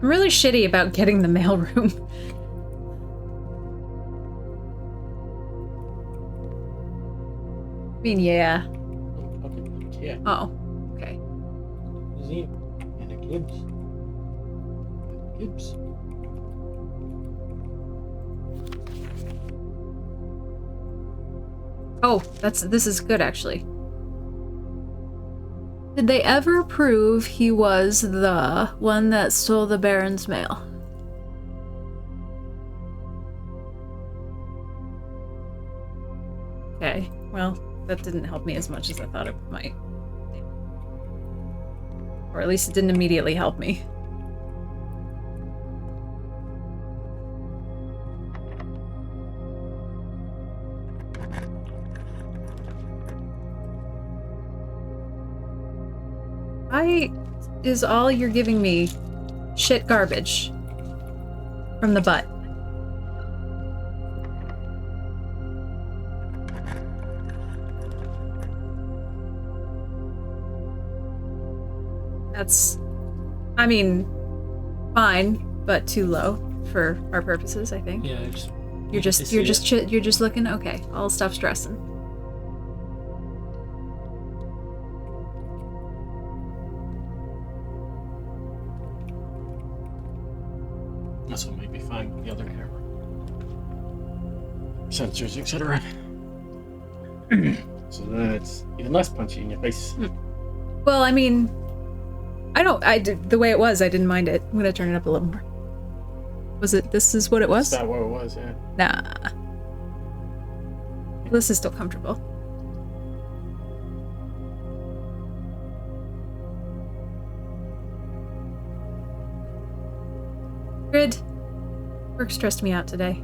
I'm really shitty about getting the mailroom. I mean, yeah. Yeah. Oh, okay. Limousine. And a Gibbs. Gibbs. Oh, this is good actually. Did they ever prove he was the one that stole the Baron's mail? Okay, well, that didn't help me as much as I thought it might. Or at least it didn't immediately help me. Why is all you're giving me shit garbage from the butt? That's, I mean, fine, but too low for our purposes, I think. Yeah, You're just looking okay. I'll stop stressing. That's what might be fine with the other camera. Sensors, etc. So then it's even less punchy in your face. Well, I mean, the way it was, I didn't mind it. I'm gonna turn it up a little more. Was it, this is what it was? Is that what it was, yeah. Nah. This is still comfortable. Grid. Work stressed me out today.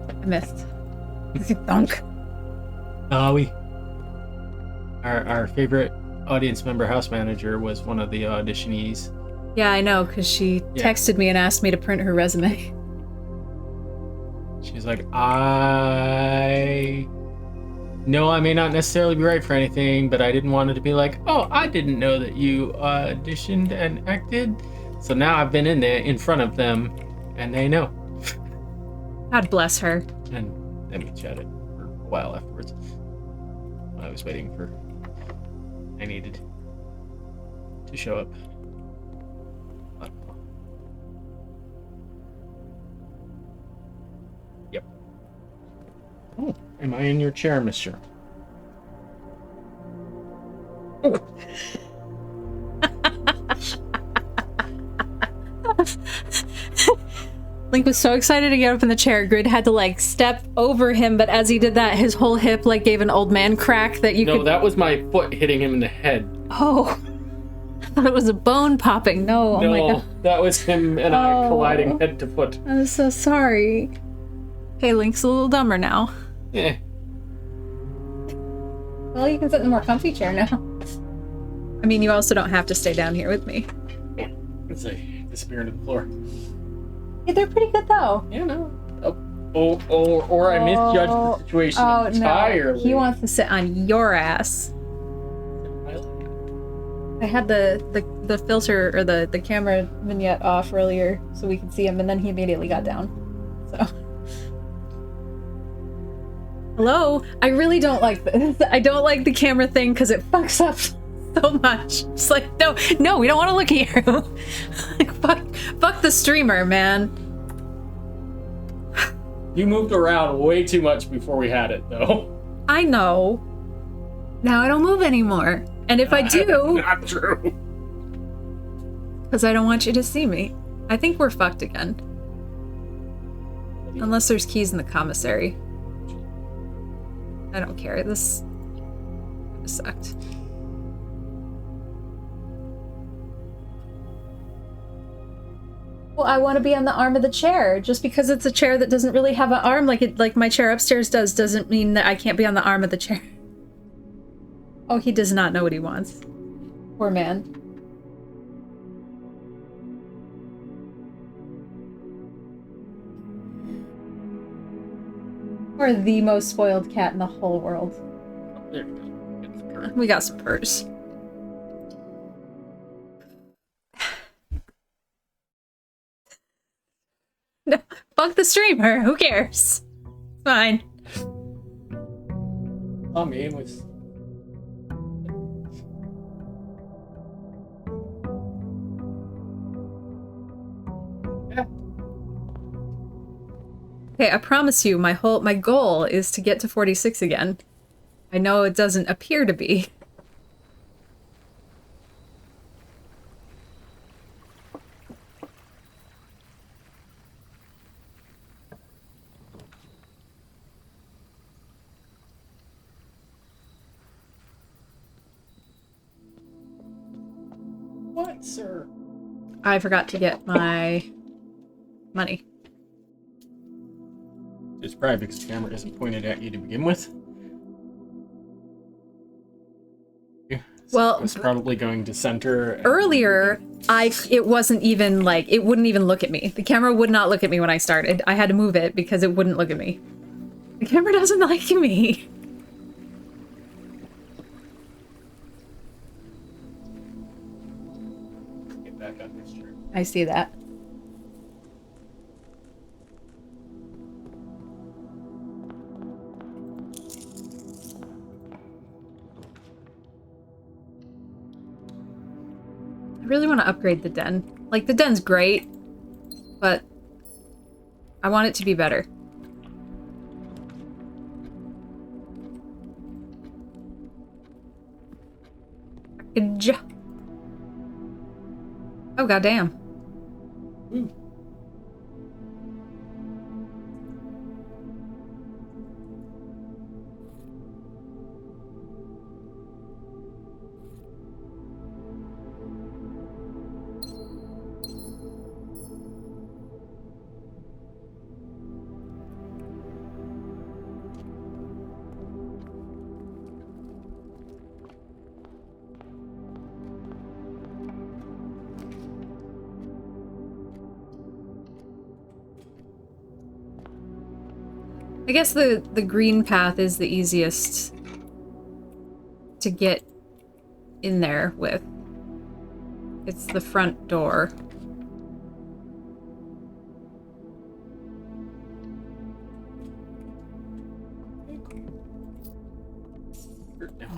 I missed. Thunk. Our favorite audience member house manager was one of the auditionees. Yeah, I know, because she texted me and asked me to print her resume. She's like, I know I may not necessarily be right for anything, but I didn't want it to be like, oh, I didn't know that you auditioned and acted. So now I've been in there in front of them, and they know. God bless her. And then we chatted for a while afterwards. I was waiting for... I needed to show up. Yep. Oh, am I in your chair, mister? Oh. Link was so excited to get up in the chair. Grid had to like step over him, but as he did that, his whole hip like gave an old man crack that you could. No, that was my foot hitting him in the head. Oh, I thought it was a bone popping. No, oh my God. That was him and I colliding head to foot. I'm so sorry. Hey, Link's a little dumber now. Yeah. Well, you can sit in a more comfy chair now. I mean, you also don't have to stay down here with me. Yeah. Let's say disappear into the floor. Yeah, they're pretty good though. Yeah, no. Or I misjudged the situation entirely. No. He wants to sit on your ass. I had the filter or the camera vignette off earlier so we could see him, and then he immediately got down. So. Hello? I really don't like this. I don't like the camera thing because it fucks up so much. It's like, no, we don't want to look at you. Like, fuck the streamer, man. You moved around way too much before we had it, though. I know. Now I don't move anymore. And if I do... Not true. Because I don't want you to see me. I think we're fucked again. Unless there's keys in the commissary. I don't care. This sucked. Well, I want to be on the arm of the chair. Just because it's a chair that doesn't really have an arm like my chair upstairs does, doesn't mean that I can't be on the arm of the chair. Oh, he does not know what he wants. Poor man. We're the most spoiled cat in the whole world. There we go. We got some purrs. Fuck the streamer. Who cares? Fine. I mean, it was. Okay, I promise you, my goal is to get to 46 again. I know it doesn't appear to be. What, sir? I forgot to get my money. It's probably because the camera isn't pointed at you to begin with. Well, it's probably going to center. Earlier, it wasn't even like, it wouldn't even look at me. The camera would not look at me when I started. I had to move it because it wouldn't look at me. The camera doesn't like me. Get back on this tree. I see that. I really want to upgrade the den. Like, the den's great, but I want it to be better. Oh, goddamn. Ooh. I guess the green path is the easiest to get in there with. It's the front door.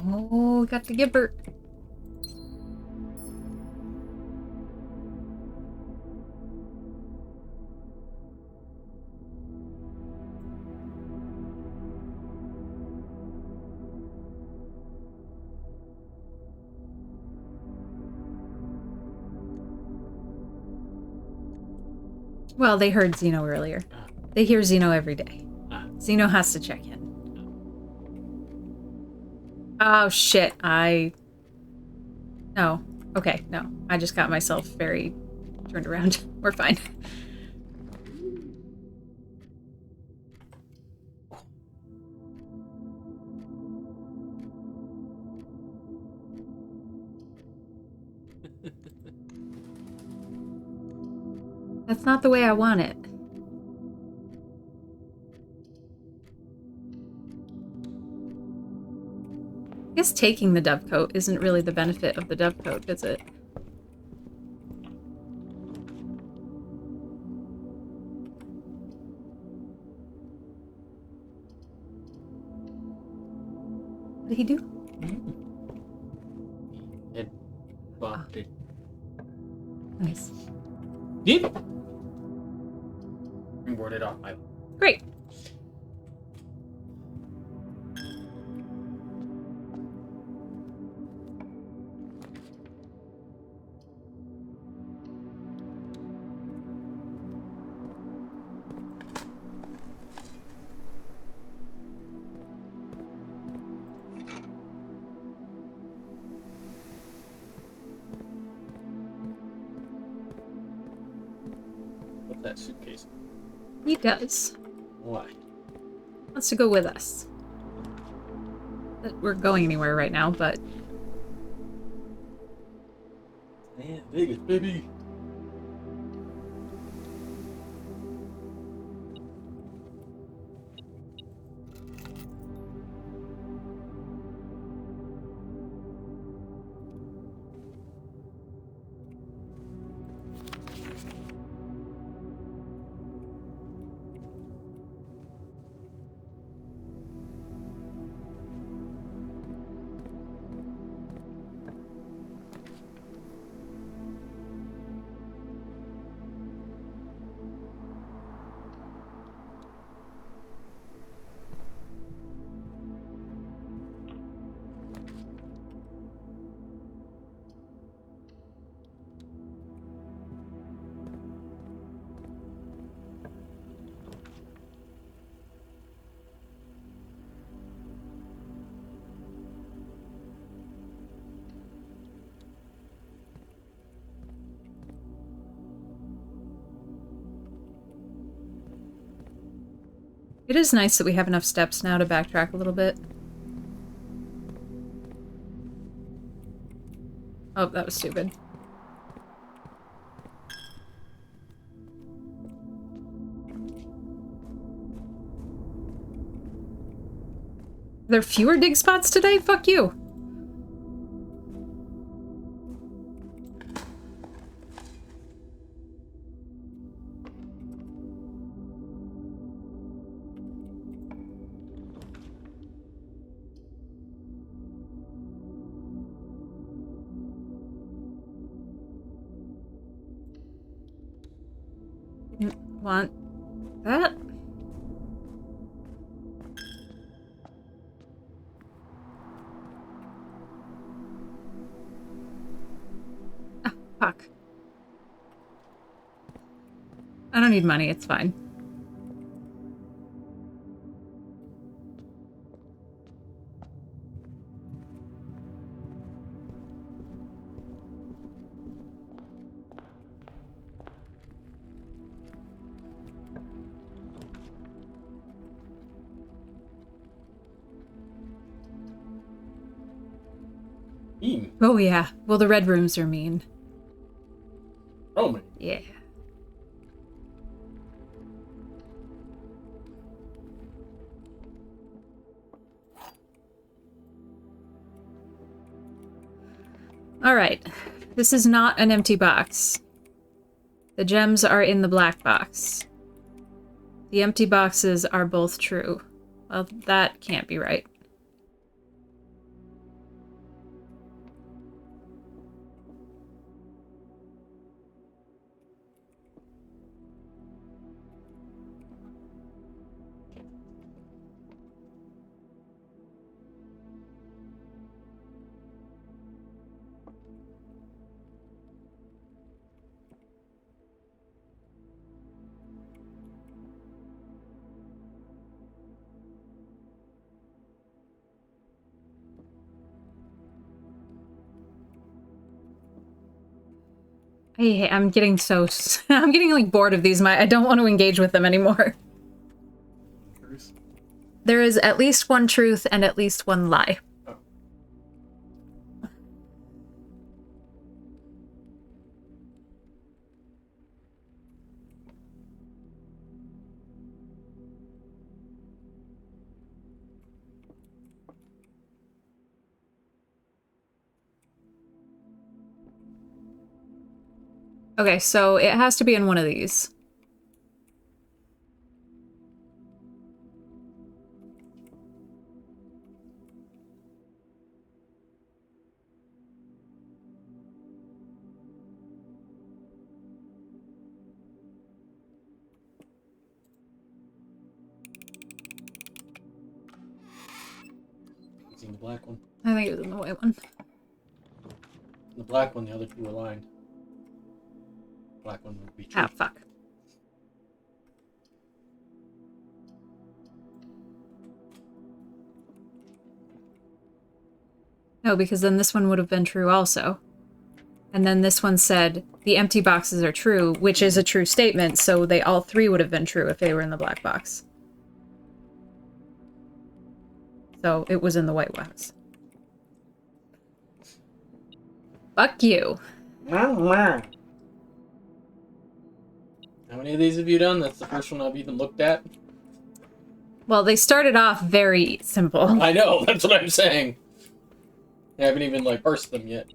Oh, got to get Bert. Well, they heard Xeno earlier. They hear Xeno every day. Xeno has to check in. Oh, shit. No. Okay, no. I just got myself very turned around. We're fine. That's not the way I want it. I guess taking the dove coat isn't really the benefit of the dove coat, is it? What did he do? It bopped it. Nice. Deep. Boarded off my. Great. What's that suitcase? He does. Why? Wants to go with us. That we're going anywhere right now, but Man, Vegas, baby. It is nice that we have enough steps now to backtrack a little bit. Oh, that was stupid. Are there fewer dig spots today? Fuck you. Want that? Ah, fuck. I don't need money, it's fine. Mean. Oh yeah. Well, the red rooms are mean. Oh my. Yeah. Alright. This is not an empty box. The gems are in the black box. The empty boxes are both true. Well, that can't be right. Hey, I'm getting so... I'm getting, like, bored of these. I don't want to engage with them anymore. There is at least one truth and at least one lie. Oh. Okay, so it has to be in one of these. It's in the black one. I think it was in the white one. In the black one, the other two are lined. Black one would be true. Ah, fuck. No, because then this one would have been true also. And then this one said, the empty boxes are true, which is a true statement, so they all three would have been true if they were in the black box. So it was in the white box. Fuck you. How many of these have you done? That's the first one I've even looked at. Well, they started off very simple. I know, that's what I'm saying. I haven't even, like, parsed them yet.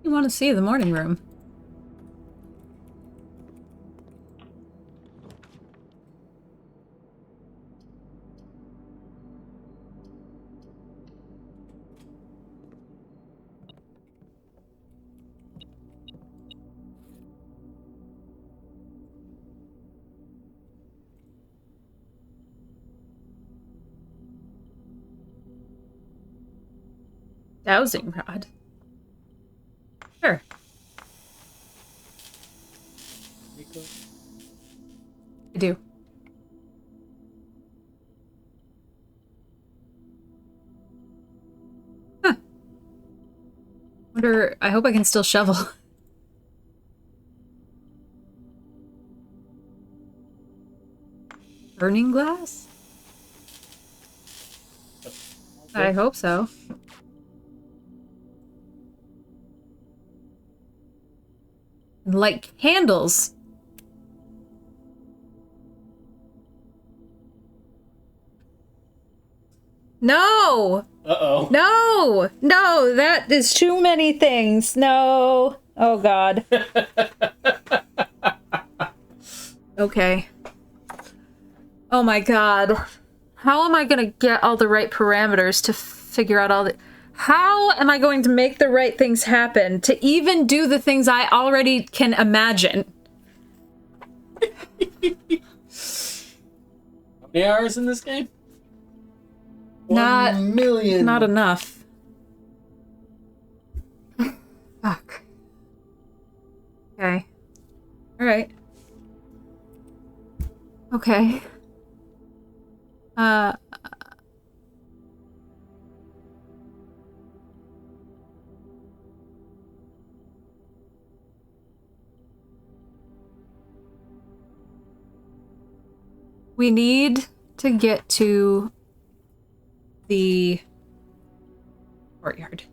You want to see the morning room? Dowsing rod. Sure. I do. Huh. Wonder, I hope I can still shovel. Burning glass? I hope so. Like candles. No! Uh-oh. No! No, that is too many things. No. Oh, God. Okay. Oh, my God. How am I going to get all the right parameters to figure out all the... How am I going to make the right things happen to even do the things I already can imagine? How many hours in this game? Not 1 million. Not enough. Fuck. Okay. Alright. Okay. We need to get to the courtyard.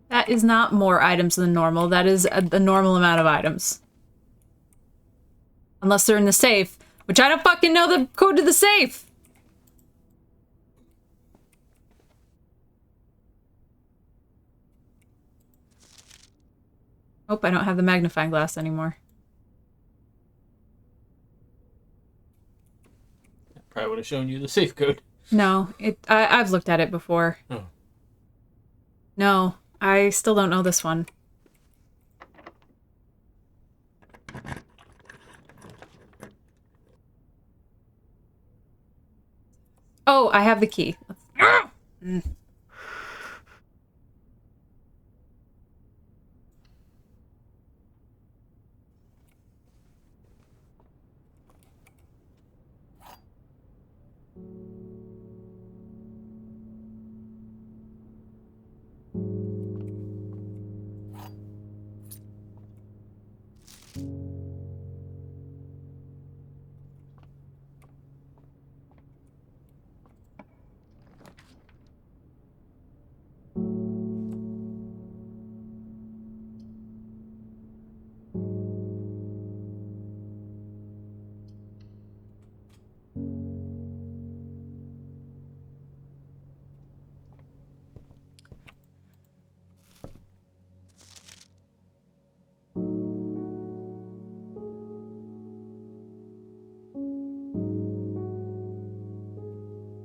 That is not more items than normal. That is the normal amount of items. Unless they're in the safe, which I don't fucking know the code to the safe. Hope I don't have the magnifying glass anymore. Probably would have shown you the safe code. No, I've looked at it before. Oh. No, I still don't know this one. Oh, I have the key. Mm.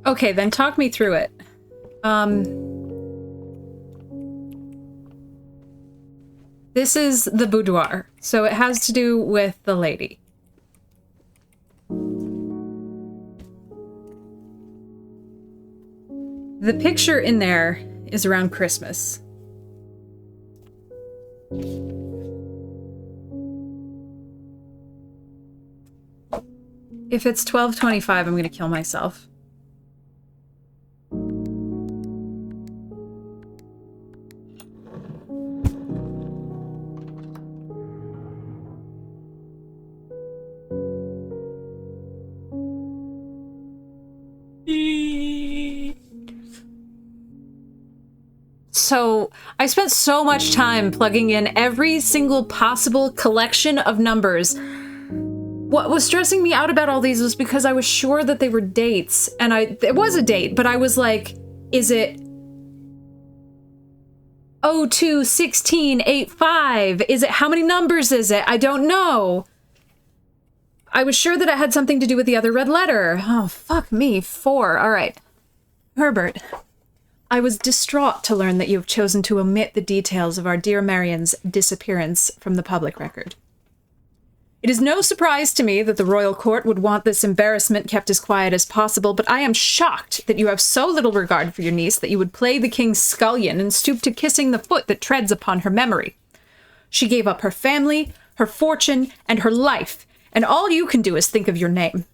Okay, then talk me through it. This is the boudoir, so it has to do with the lady. The picture in there is around Christmas. If it's 12:25, I'm gonna kill myself. So, I spent so much time plugging in every single possible collection of numbers. What was stressing me out about all these was because I was sure that they were dates, and it was a date, but I was like, is it 021685? Is it, how many numbers is it? I don't know. I was sure that it had something to do with the other red letter. Oh, fuck me. 4. All right. Herbert, I was distraught to learn that you have chosen to omit the details of our dear Marion's disappearance from the public record. It is no surprise to me that the royal court would want this embarrassment kept as quiet as possible, but I am shocked that you have so little regard for your niece that you would play the king's scullion and stoop to kissing the foot that treads upon her memory. She gave up her family, her fortune, and her life, and all you can do is think of your name.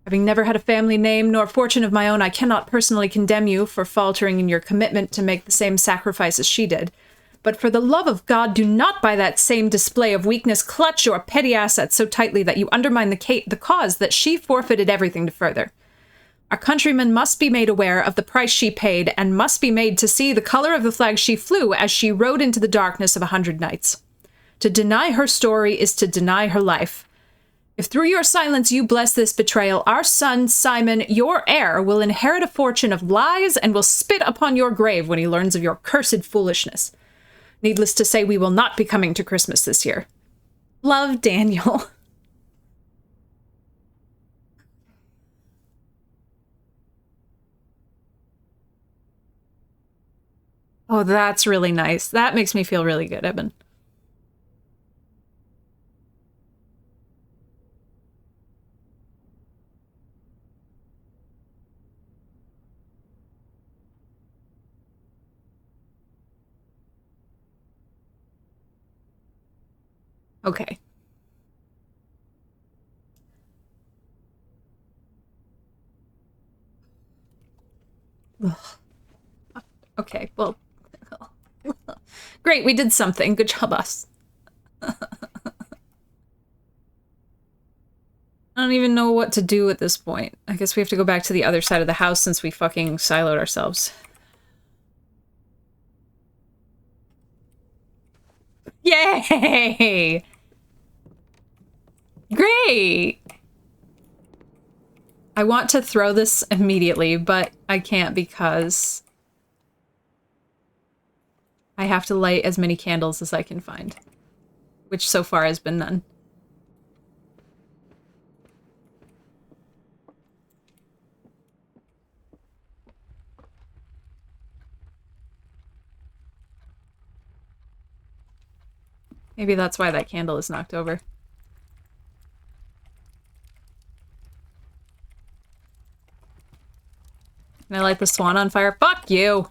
Having never had a family name nor fortune of my own, I cannot personally condemn you for faltering in your commitment to make the same sacrifice as she did. But for the love of God, do not by that same display of weakness clutch your petty assets so tightly that you undermine the cause that she forfeited everything to further. Our countrymen must be made aware of the price she paid and must be made to see the color of the flag she flew as she rode into the darkness of 100 nights. To deny her story is to deny her life. If through your silence you bless this betrayal, our son, Simon, your heir, will inherit a fortune of lies and will spit upon your grave when he learns of your cursed foolishness. Needless to say, we will not be coming to Christmas this year. Love, Daniel. Oh, that's really nice. That makes me feel really good, Eben. Okay. Ugh. Okay, well. Great, we did something. Good job, us. I don't even know what to do at this point. I guess we have to go back to the other side of the house since we fucking siloed ourselves. Yay! Great! I want to throw this immediately, but I can't because I have to light as many candles as I can find, which so far has been none. Maybe that's why that candle is knocked over. Can I light the swan on fire? Fuck you!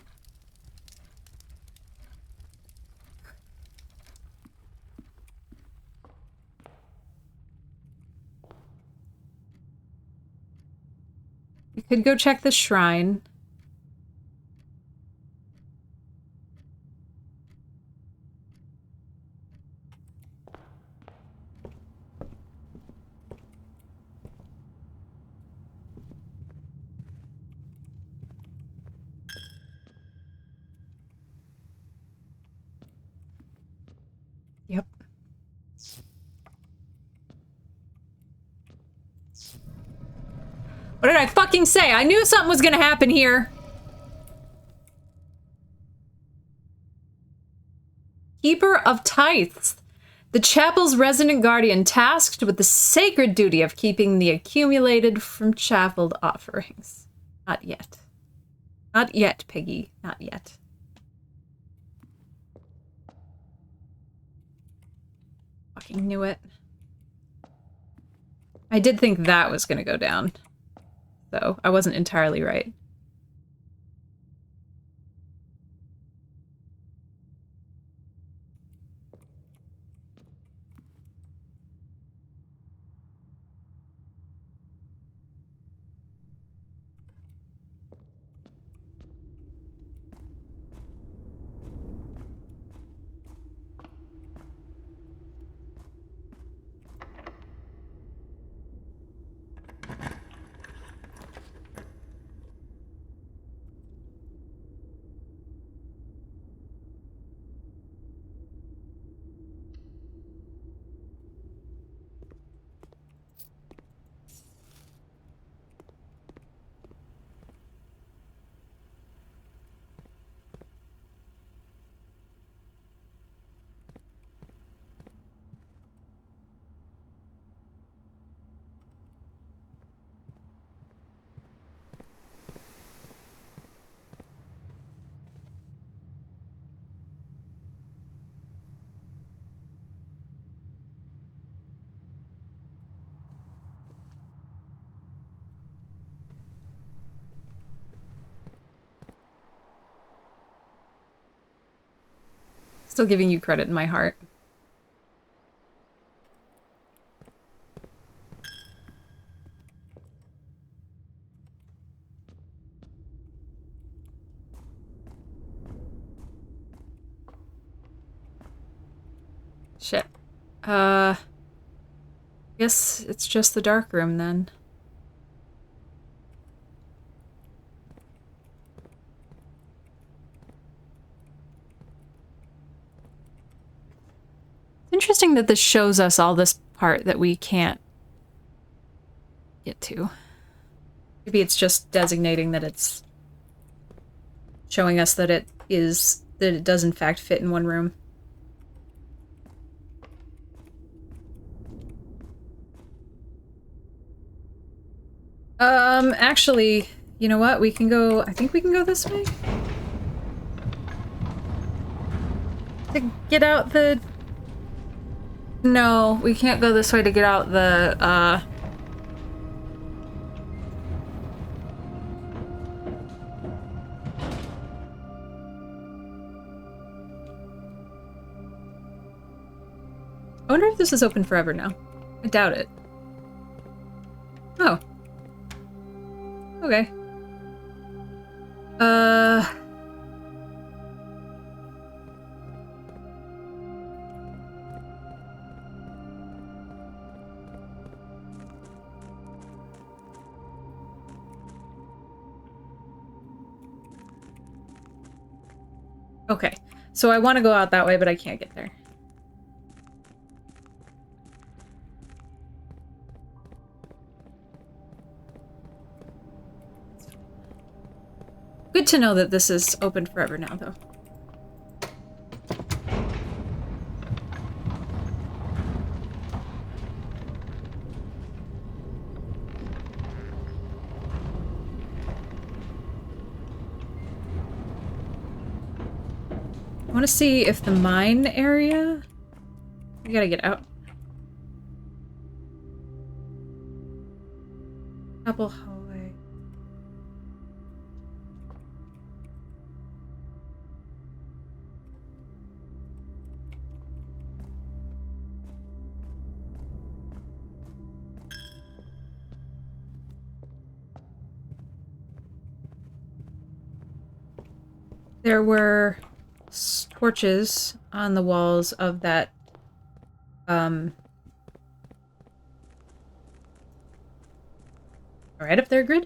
We could go check the shrine. Yep. What did I fucking say? I knew something was gonna happen here. Keeper of Tithes. The chapel's resident guardian tasked with the sacred duty of keeping the accumulated from chapel offerings. Not yet. Not yet, Piggy. Not yet. Fucking knew it. I did think that was gonna go down. So I wasn't entirely right. Still giving you credit in my heart. Shit. Guess it's just the dark room then. It's interesting that this shows us all this part that we can't get to. Maybe it's just designating that it's showing us that it does in fact fit in one room. Actually, you know what? We can go, I think we can go this way? To get out the... No, we can't go this way to get out the, I wonder if this is open forever now. I doubt it. Oh. Okay. Okay. So I want to go out that way, but I can't get there. Good to know that this is open forever now, though. I want to see if the mine area... We gotta get out. Apple hallway. There were torches on the walls of that, right up there, Grid?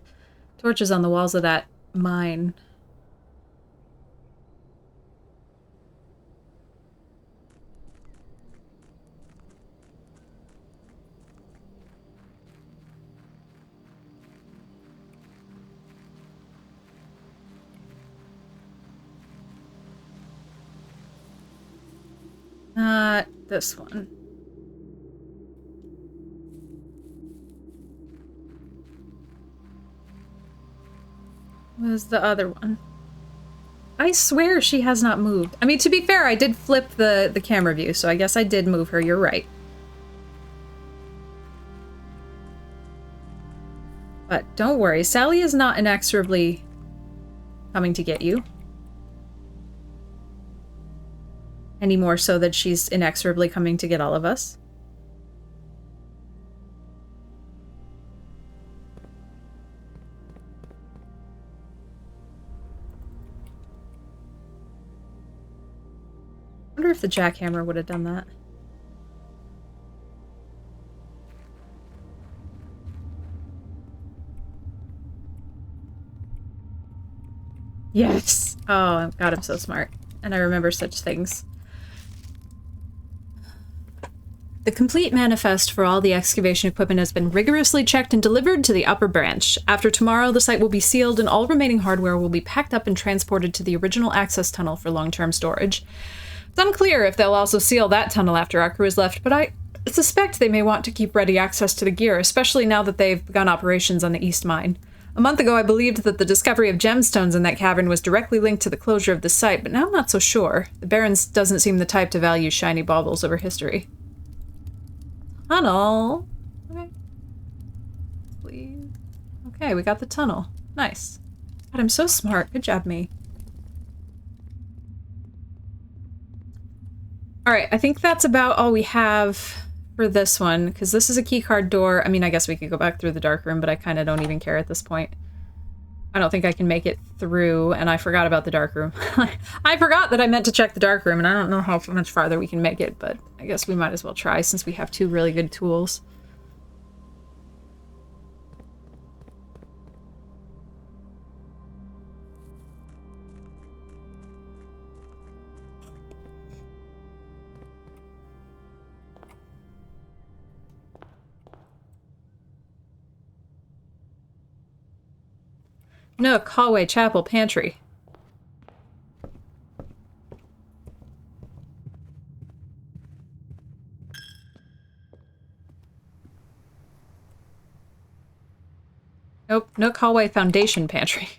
Torches on the walls of that mine. Not this one. Was the other one? I swear she has not moved. I mean, to be fair, I did flip the camera view, so I guess I did move her. You're right. But don't worry, Sally is not inexorably coming to get you. Any more so that she's inexorably coming to get all of us. I wonder if the jackhammer would have done that. Yes! Oh, God, I'm so smart. And I remember such things. The complete manifest for all the excavation equipment has been rigorously checked and delivered to the upper branch. After tomorrow, the site will be sealed and all remaining hardware will be packed up and transported to the original access tunnel for long-term storage. It's unclear if they'll also seal that tunnel after our crew is left, but I suspect they may want to keep ready access to the gear, especially now that they've begun operations on the East Mine. A month ago, I believed that the discovery of gemstones in that cavern was directly linked to the closure of the site, but now I'm not so sure. The Barons doesn't seem the type to value shiny baubles over history. Tunnel. Okay. Please. Okay, we got the tunnel. Nice. God, I'm so smart. Good job, me. All right, I think that's about all we have for this one, because this is a keycard door. I mean, I guess we could go back through the dark room, but I kind of don't even care at this point. I don't think I can make it through, and I forgot about the dark room. I forgot that I meant to check the dark room, and I don't know how much farther we can make it, but I guess we might as well try since we have 2 really good tools. Nook, hallway, chapel, pantry. Nope, Nook, hallway, foundation, pantry.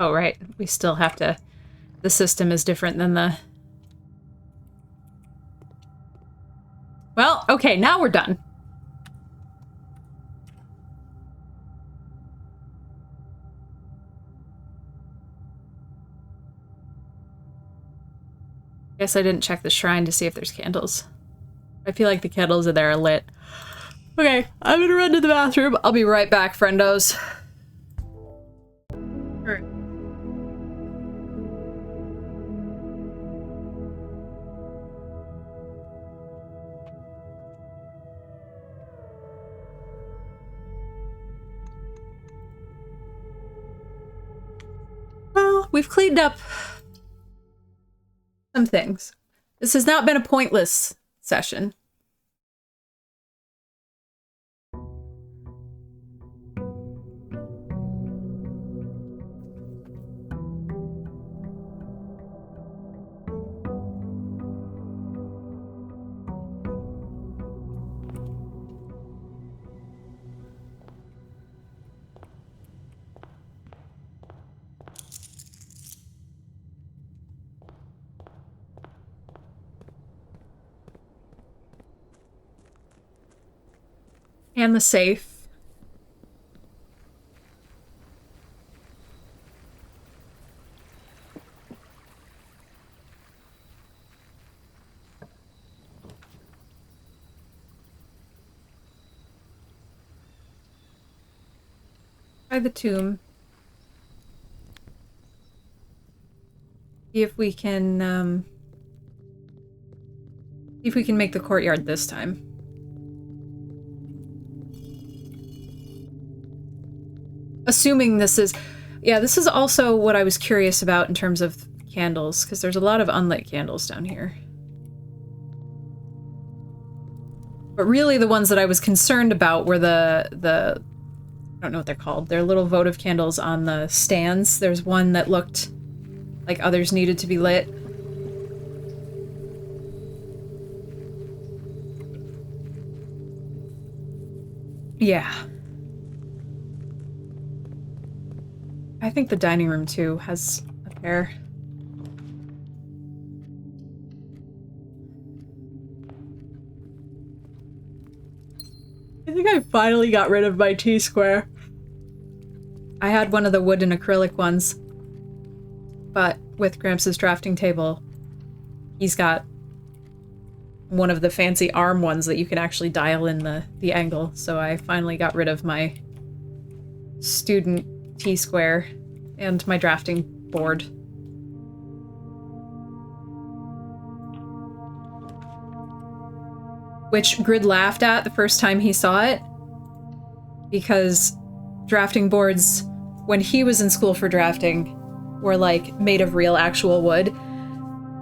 Oh, right. We still have to... The system is different than the... Well, okay, now we're done. Guess I didn't check the shrine to see if there's candles. I feel like the candles in there are lit. Okay, I'm gonna run to the bathroom. I'll be right back, friendos. Alright. Well, we've cleaned up some things. This has not been a pointless session. And the safe. Try the tomb. See if we can, see if we can make the courtyard this time. Assuming this is... Yeah, this is also what I was curious about in terms of candles, because there's a lot of unlit candles down here. But really the ones that I was concerned about were the I don't know what they're called. They're little votive candles on the stands. There's one that looked like others needed to be lit. Yeah. I think the dining room, too, has a pair. I think I finally got rid of my T-square. I had one of the wood and acrylic ones, but with Gramps' drafting table, he's got one of the fancy arm ones that you can actually dial in the angle, so I finally got rid of my student T-square and my drafting board. Which Grid laughed at the first time he saw it, because drafting boards, when he was in school for drafting, were like made of real actual wood,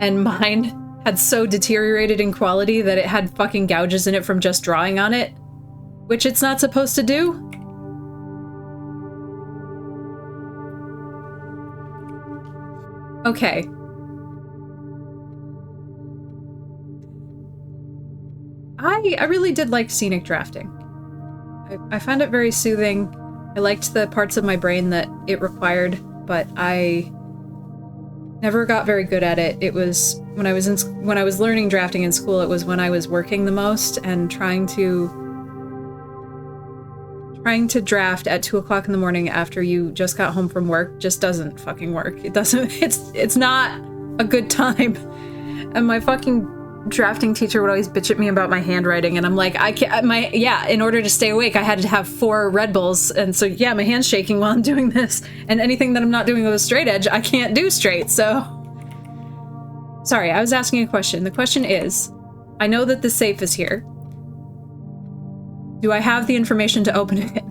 and mine had so deteriorated in quality that it had fucking gouges in it from just drawing on it, which it's not supposed to do? Okay. I really did like scenic drafting. I found it very soothing. I liked the parts of my brain that it required, but I never got very good at it. It was when I was learning drafting in school, it was when I was working the most, and trying to draft at 2 o'clock in the morning after you just got home from work just doesn't fucking work. It doesn't, it's not a good time. And my fucking drafting teacher would always bitch at me about my handwriting, and I'm like, I can't, in order to stay awake, I had to have 4 Red Bulls, and so yeah, my hand's shaking while I'm doing this, and anything that I'm not doing with a straight edge, I can't do straight, so. Sorry, I was asking a question. The question is, I know that the safe is here. Do I have the information to open it?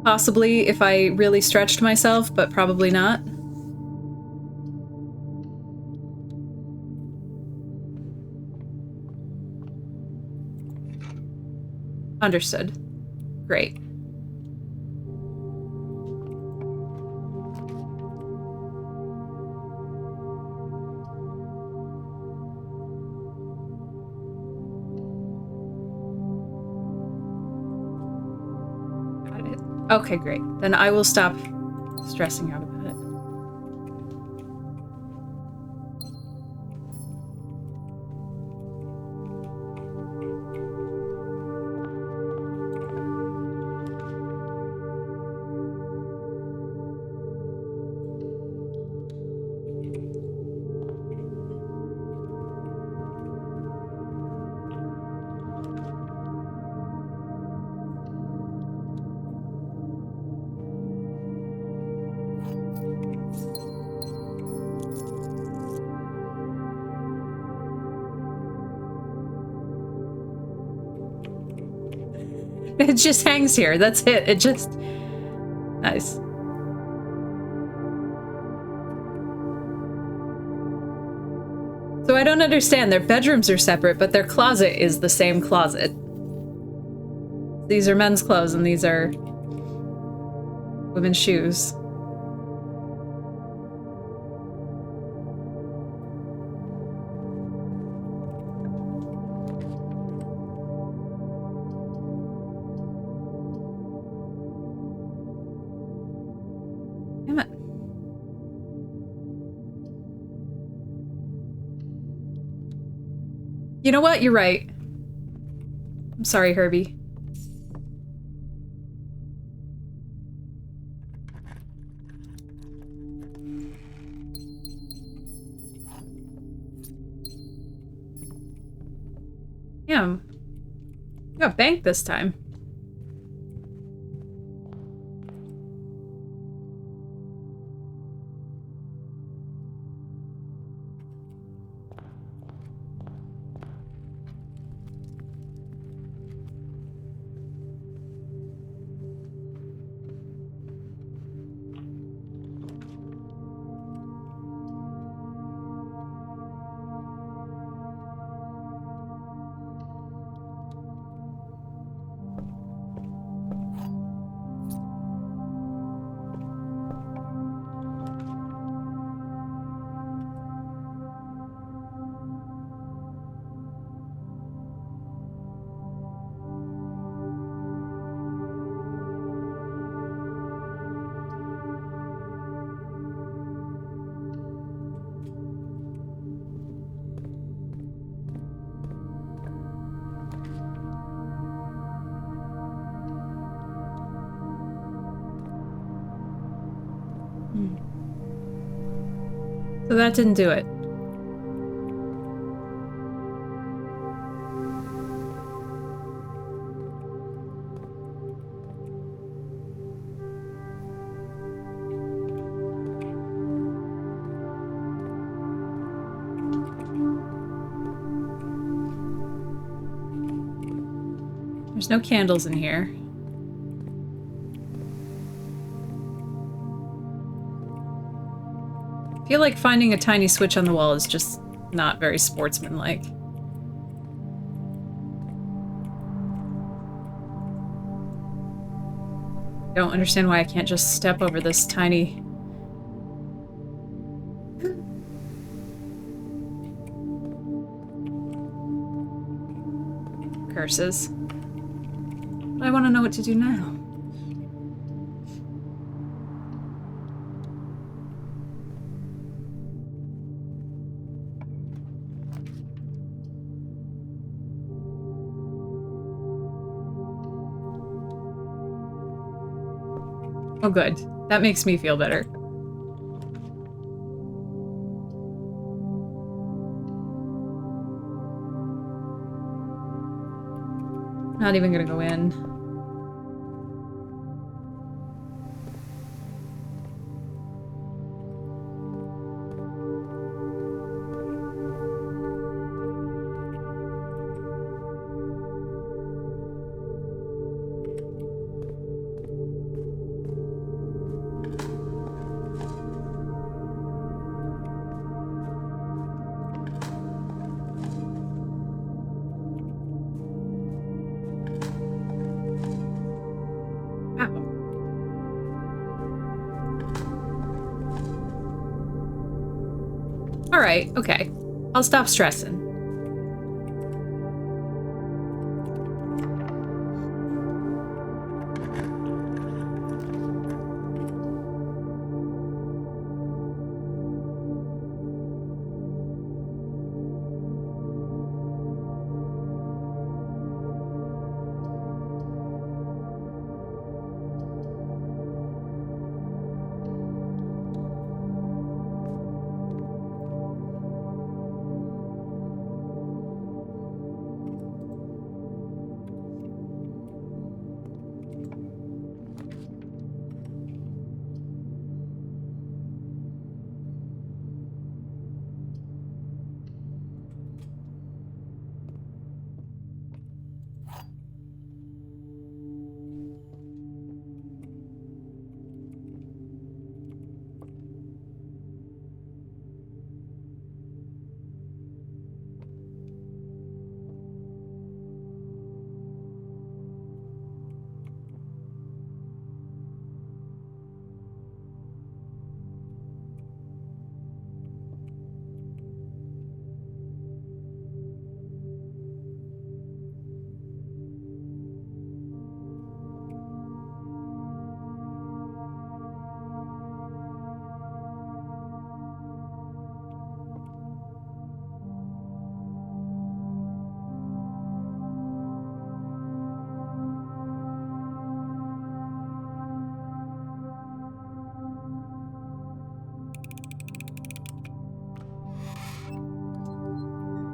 Possibly if I really stretched myself, but probably not. Understood. Great. Okay, great. Then I will stop stressing out about it. It just hangs here. That's it. It just... Nice. So I don't understand. Their bedrooms are separate, but their closet is the same closet. These are men's clothes, and these are women's shoes. You know what? You're right. I'm sorry, Herbie. Yeah. You got banked this time. So that didn't do it. There's no candles in here. I feel like finding a tiny switch on the wall is just not very sportsmanlike. Don't understand why I can't just step over this tiny... Curses. I want to know what to do now. Oh, good. That makes me feel better. Not even gonna go in. Alright, okay. I'll stop stressing.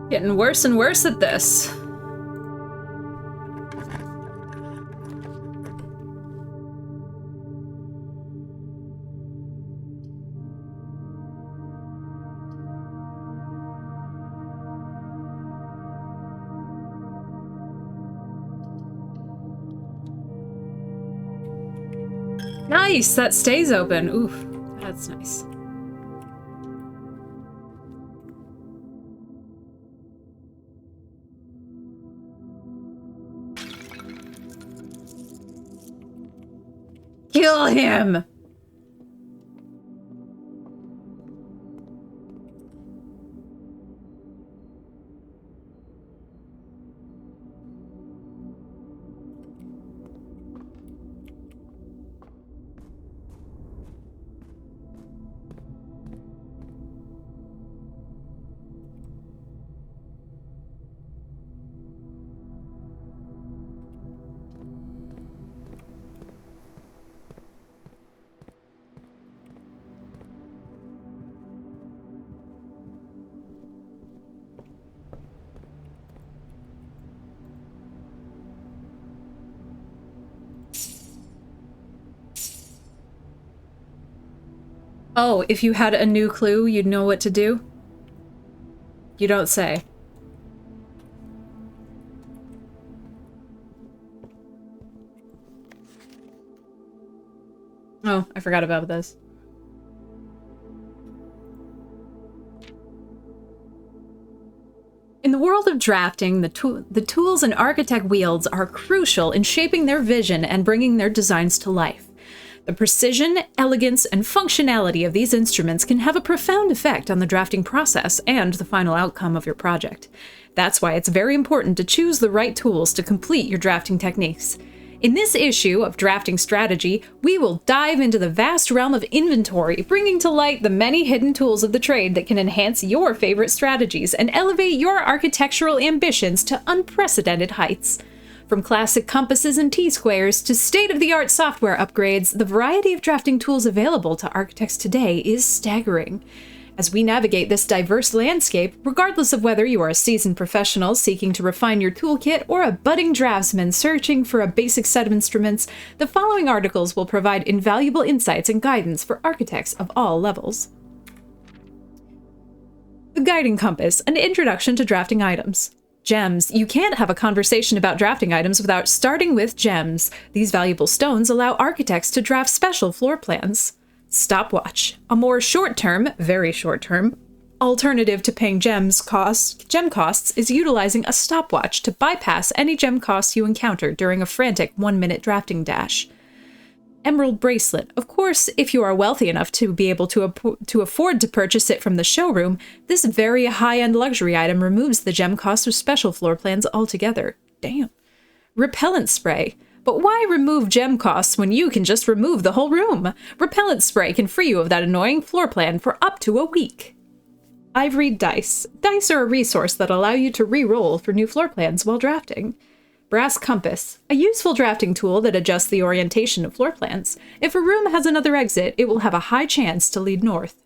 Getting worse and worse at this. Nice, that stays open. Oof, that's nice. Kill him! Oh, if you had a new clue, you'd know what to do? You don't say. Oh, I forgot about this. In the world of drafting, the tools an architect wields are crucial in shaping their vision and bringing their designs to life. The precision, elegance, and functionality of these instruments can have a profound effect on the drafting process and the final outcome of your project. That's why it's very important to choose the right tools to complete your drafting techniques. In this issue of Drafting Strategy, we will dive into the vast realm of inventory, bringing to light the many hidden tools of the trade that can enhance your favorite strategies and elevate your architectural ambitions to unprecedented heights. From classic compasses and T-squares to state-of-the-art software upgrades, the variety of drafting tools available to architects today is staggering. As we navigate this diverse landscape, regardless of whether you are a seasoned professional seeking to refine your toolkit or a budding draftsman searching for a basic set of instruments, the following articles will provide invaluable insights and guidance for architects of all levels. The Guiding Compass, an introduction to drafting items. Gems. You can't have a conversation about drafting items without starting with gems. These valuable stones allow architects to draft special floor plans. Stopwatch. A more short-term, very short-term, alternative to paying gem costs is utilizing a stopwatch to bypass any gem costs you encounter during a frantic 1-minute drafting dash. Emerald Bracelet. Of course, if you are wealthy enough to be able to afford to purchase it from the showroom, this very high-end luxury item removes the gem cost of special floor plans altogether. Damn. Repellent Spray. But why remove gem costs when you can just remove the whole room? Repellent Spray can free you of that annoying floor plan for up to a week. Ivory Dice. Dice are a resource that allow you to re-roll for new floor plans while drafting. Brass Compass, a useful drafting tool that adjusts the orientation of floor plans. If a room has another exit, it will have a high chance to lead north.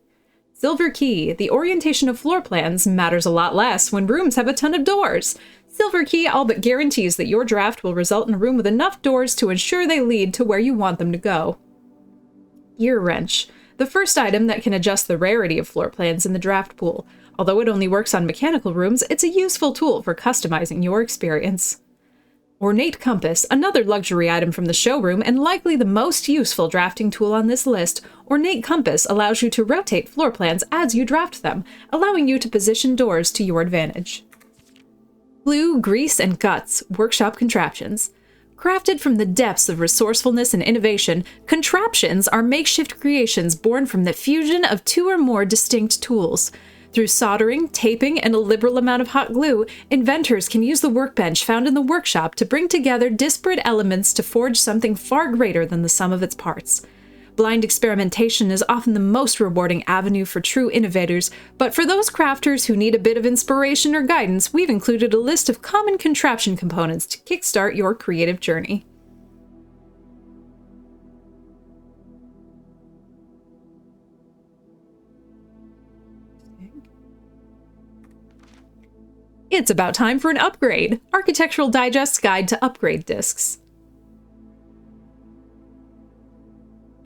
Silver Key, the orientation of floor plans matters a lot less when rooms have a ton of doors. Silver Key all but guarantees that your draft will result in a room with enough doors to ensure they lead to where you want them to go. Gear Wrench, the first item that can adjust the rarity of floor plans in the draft pool. Although it only works on mechanical rooms, it's a useful tool for customizing your experience. Ornate Compass, another luxury item from the showroom and likely the most useful drafting tool on this list. Ornate Compass allows you to rotate floor plans as you draft them, allowing you to position doors to your advantage. Glue, Grease, and Guts Workshop Contraptions. Crafted from the depths of resourcefulness and innovation, contraptions are makeshift creations born from the fusion of two or more distinct tools. Through soldering, taping, and a liberal amount of hot glue, inventors can use the workbench found in the workshop to bring together disparate elements to forge something far greater than the sum of its parts. Blind experimentation is often the most rewarding avenue for true innovators, but for those crafters who need a bit of inspiration or guidance, we've included a list of common contraption components to kickstart your creative journey. It's about time for an upgrade! Architectural Digest's Guide to Upgrade Discs.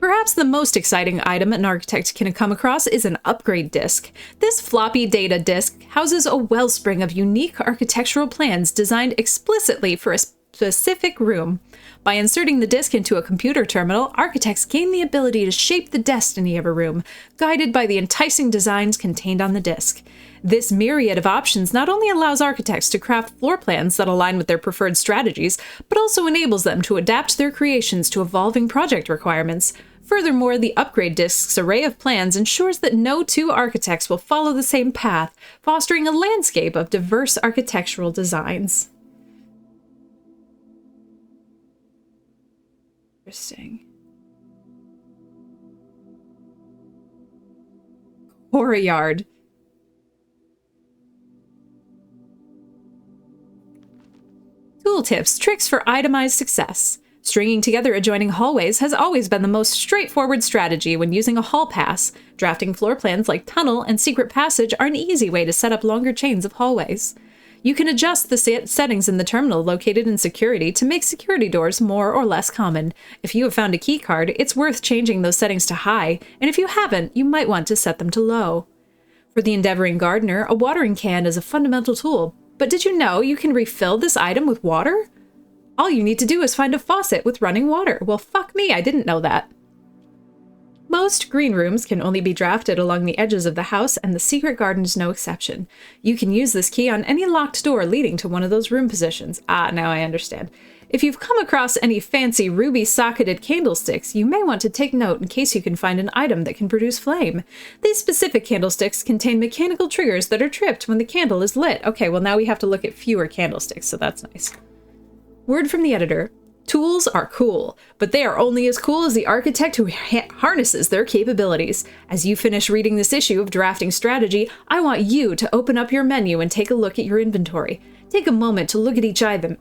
Perhaps the most exciting item an architect can come across is an upgrade disc. This floppy data disc houses a wellspring of unique architectural plans designed explicitly for a specific room. By inserting the disc into a computer terminal, architects gain the ability to shape the destiny of a room, guided by the enticing designs contained on the disc. This myriad of options not only allows architects to craft floor plans that align with their preferred strategies, but also enables them to adapt their creations to evolving project requirements. Furthermore, the upgrade disc's array of plans ensures that no two architects will follow the same path, fostering a landscape of diverse architectural designs. Interesting. Courtyard. Tooltips, tricks for itemized success. Stringing together adjoining hallways has always been the most straightforward strategy when using a hall pass. Drafting floor plans like tunnel and secret passage are an easy way to set up longer chains of hallways. You can adjust the settings in the terminal located in security to make security doors more or less common. If you have found a key card, it's worth changing those settings to high, and if you haven't, you might want to set them to low. For the endeavoring gardener, a watering can is a fundamental tool. But did you know you can refill this item with water? All you need to do is find a faucet with running water. Well, fuck me, I didn't know that. Most green rooms can only be drafted along the edges of the house, and the secret garden is no exception. You can use this key on any locked door leading to one of those room positions. Ah, now I understand. If you've come across any fancy ruby-socketed candlesticks, you may want to take note in case you can find an item that can produce flame. These specific candlesticks contain mechanical triggers that are tripped when the candle is lit. Okay, well now we have to look at fewer candlesticks, so that's nice. Word from the editor. Tools are cool, but they are only as cool as the architect who harnesses their capabilities. As you finish reading this issue of Drafting Strategy, I want you to open up your menu and take a look at your inventory. Take a moment to look at each item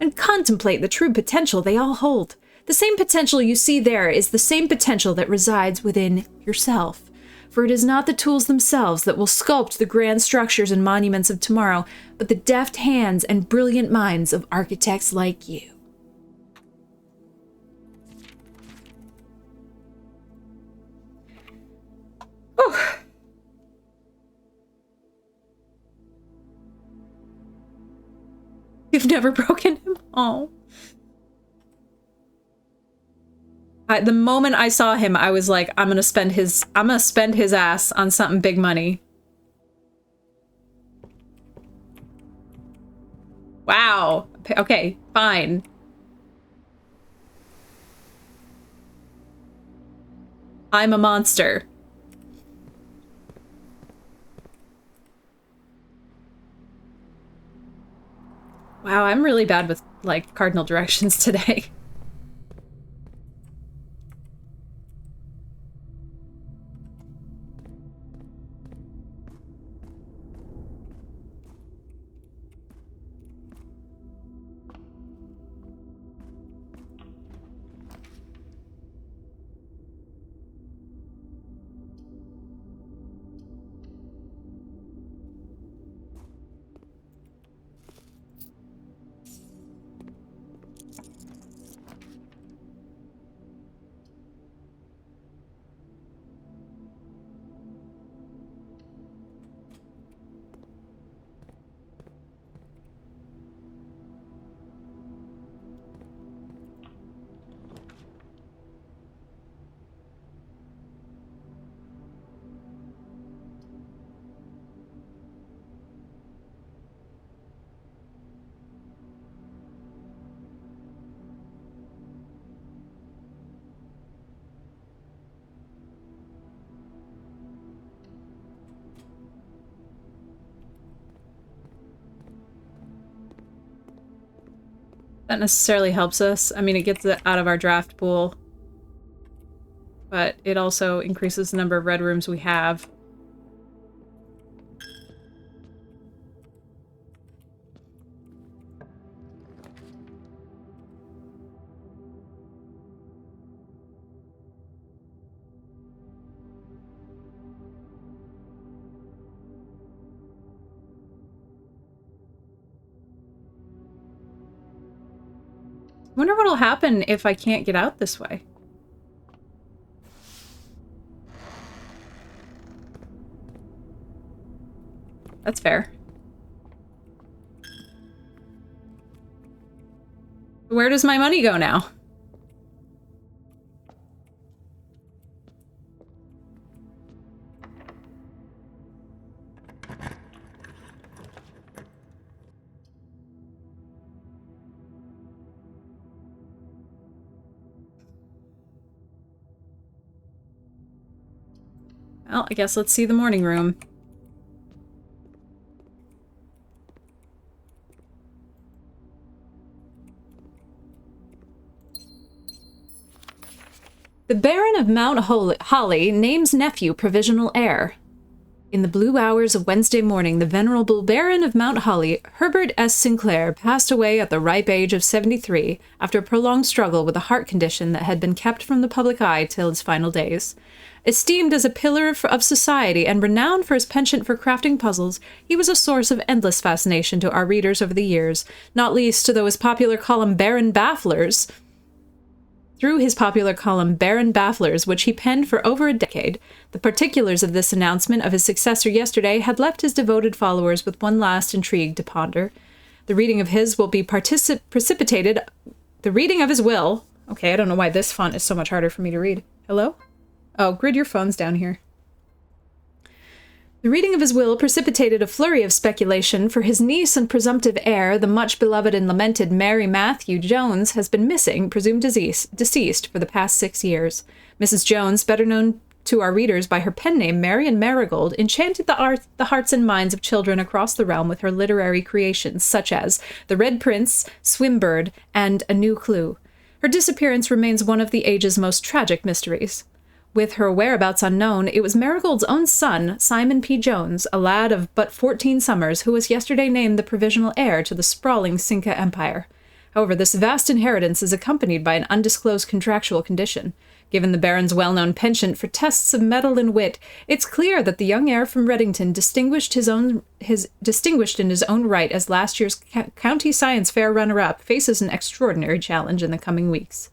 and contemplate the true potential they all hold. The same potential you see there is the same potential that resides within yourself. For it is not the tools themselves that will sculpt the grand structures and monuments of tomorrow, but the deft hands and brilliant minds of architects like you. Oh. You've never broken him? Oh. The moment I saw him, I was like, I'm gonna spend his ass on something big money. Wow. Okay, fine. I'm a monster. Wow, I'm really bad with, like, cardinal directions today. That necessarily helps us. I mean, it gets it out of our draft pool, but it also increases the number of red rooms we have. I wonder what'll happen if I can't get out this way. That's fair. Where does my money go now? Well, I guess let's see the morning room. The Baron of Mount Holly names nephew provisional heir. In the blue hours of Wednesday morning, the venerable Baron of Mount Holly, Herbert S. Sinclair, passed away at the ripe age of 73 after a prolonged struggle with a heart condition that had been kept from the public eye till his final days. Esteemed as a pillar of society and renowned for his penchant for crafting puzzles, he was a source of endless fascination to our readers over the years, not least to those popular column Baron Bafflers. Through his popular column Baron Bafflers, which he penned for over a decade, the particulars of this announcement of his successor yesterday had left his devoted followers with one last intrigue to ponder. The reading of his will be precipitated. The reading of his will. Okay, I don't know why this font is so much harder for me to read. Hello? Oh, Grid, your phone's down here. The reading of his will precipitated a flurry of speculation, for his niece and presumptive heir, the much-beloved and lamented Mary Matthew Jones, has been missing, presumed deceased, for the past 6 years. Mrs. Jones, better known to our readers by her pen name Marian Marigold, enchanted the hearts and minds of children across the realm with her literary creations, such as The Red Prince, Swimbird, and A New Clue. Her disappearance remains one of the age's most tragic mysteries. With her whereabouts unknown, it was Marigold's own son, Simon P. Jones, a lad of but 14 summers, who was yesterday named the provisional heir to the sprawling Cinca Empire. However, this vast inheritance is accompanied by an undisclosed contractual condition. Given the Baron's well-known penchant for tests of mettle and wit, it's clear that the young heir from Reddington distinguished in his own right as last year's County Science Fair runner-up faces an extraordinary challenge in the coming weeks.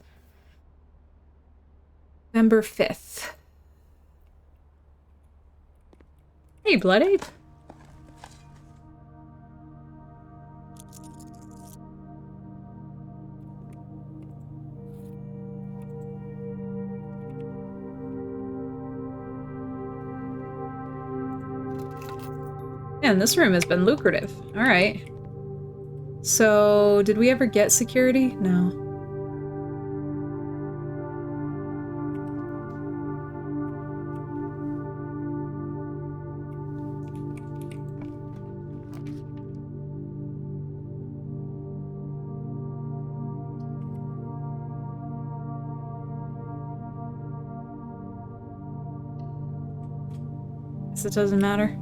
November 5th. Hey, Blood Ape. Man, this room has been lucrative. All right. So, did we ever get security? No. It doesn't matter.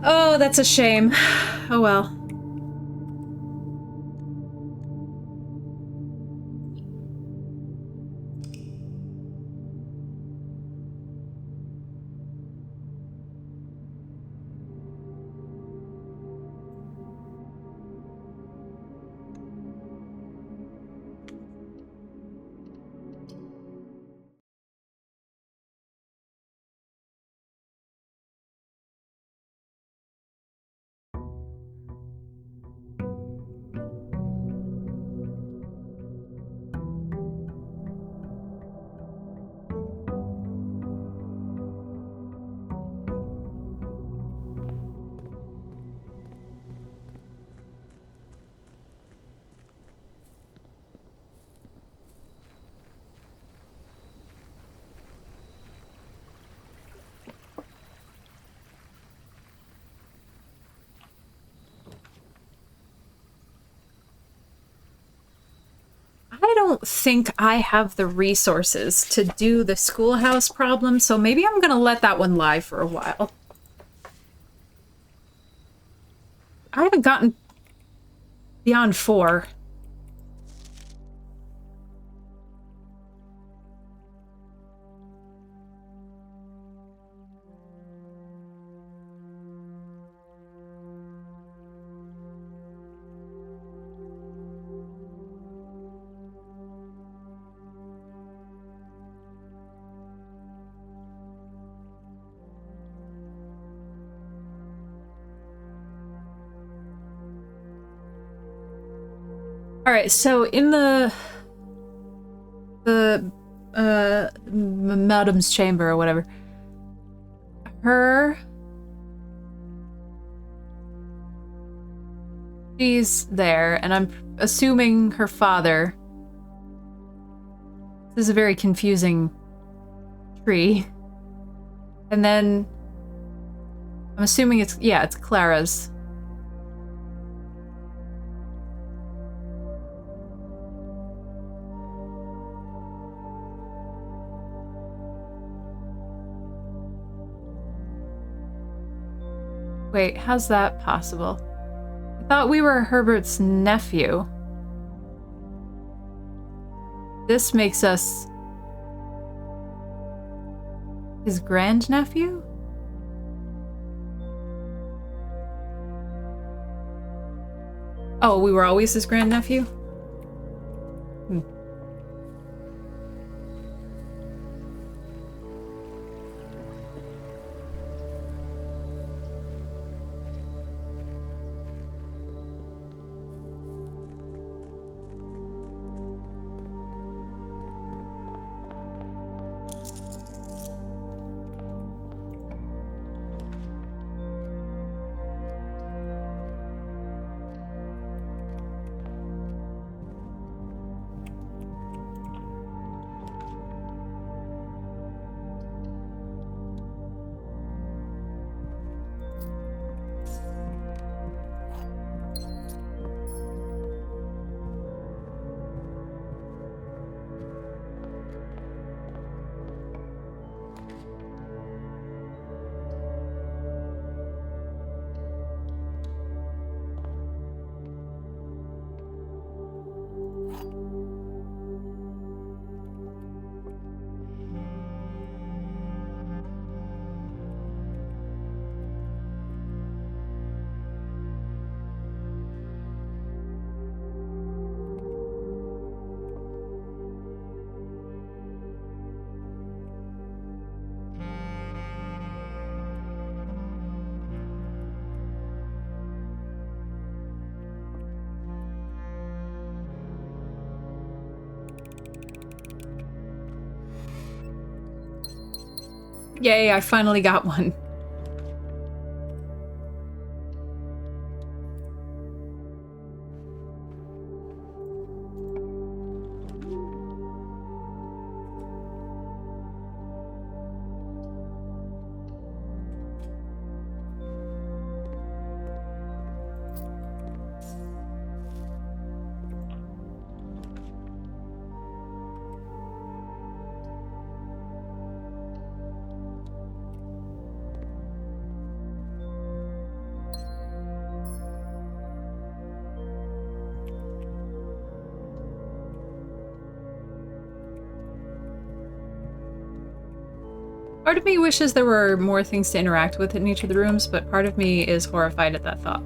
Oh, that's a shame. Oh well. I don't think I have the resources to do the schoolhouse problem, so maybe I'm gonna let that one lie for a while. I haven't gotten beyond 4. Alright, so in the Madam's chamber or whatever, she's there, and I'm assuming her father. This is a very confusing tree. And then I'm assuming it's Clara's. Wait, how's that possible? I thought we were Herbert's nephew. This makes us his grandnephew? Oh, we were always his grandnephew? Hmm. Yay, I finally got one. Part of me wishes there were more things to interact with in each of the rooms, but part of me is horrified at that thought.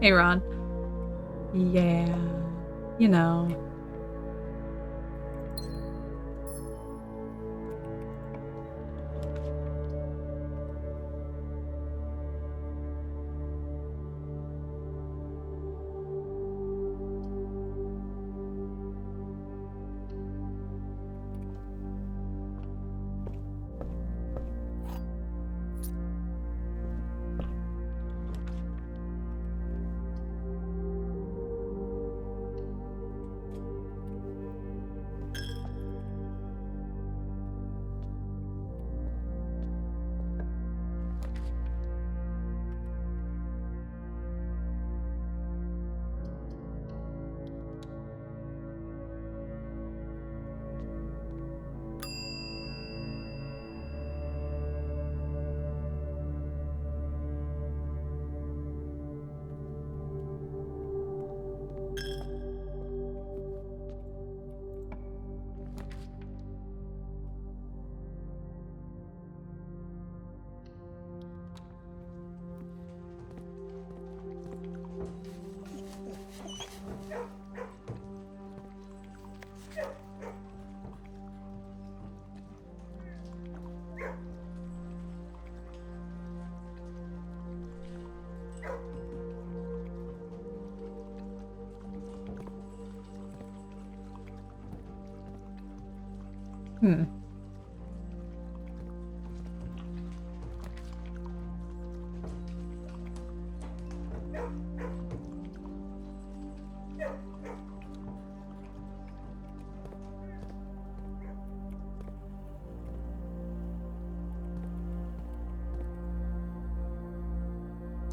Hey, Ron. Yeah, you know.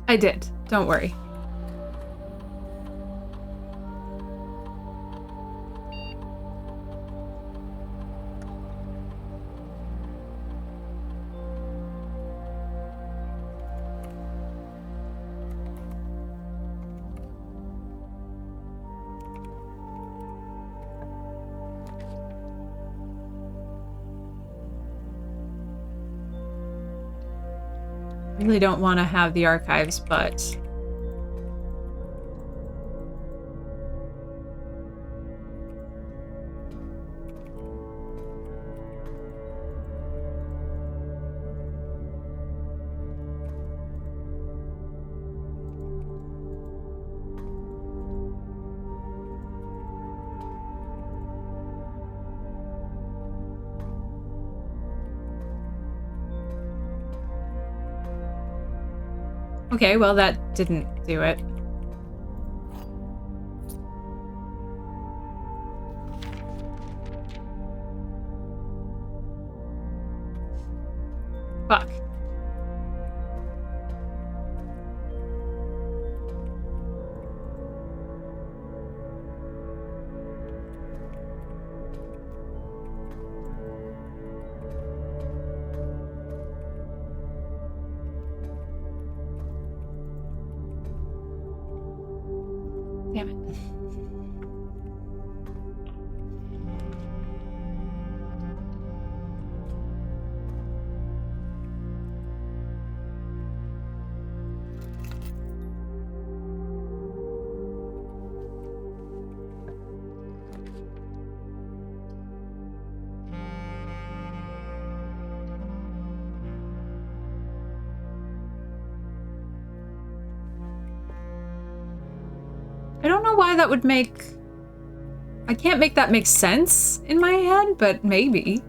I did. Don't worry. I really don't want to have the archives, but okay, well, that didn't do it. Fuck. Damn it. I don't know why that would make... I can't make that make sense in my head, but maybe.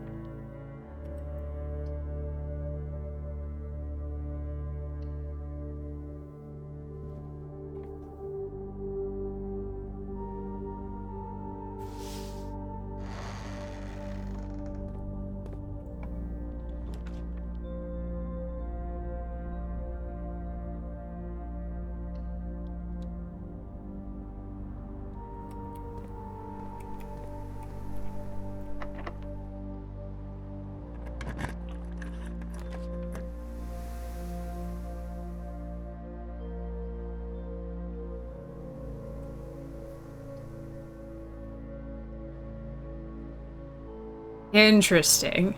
Interesting.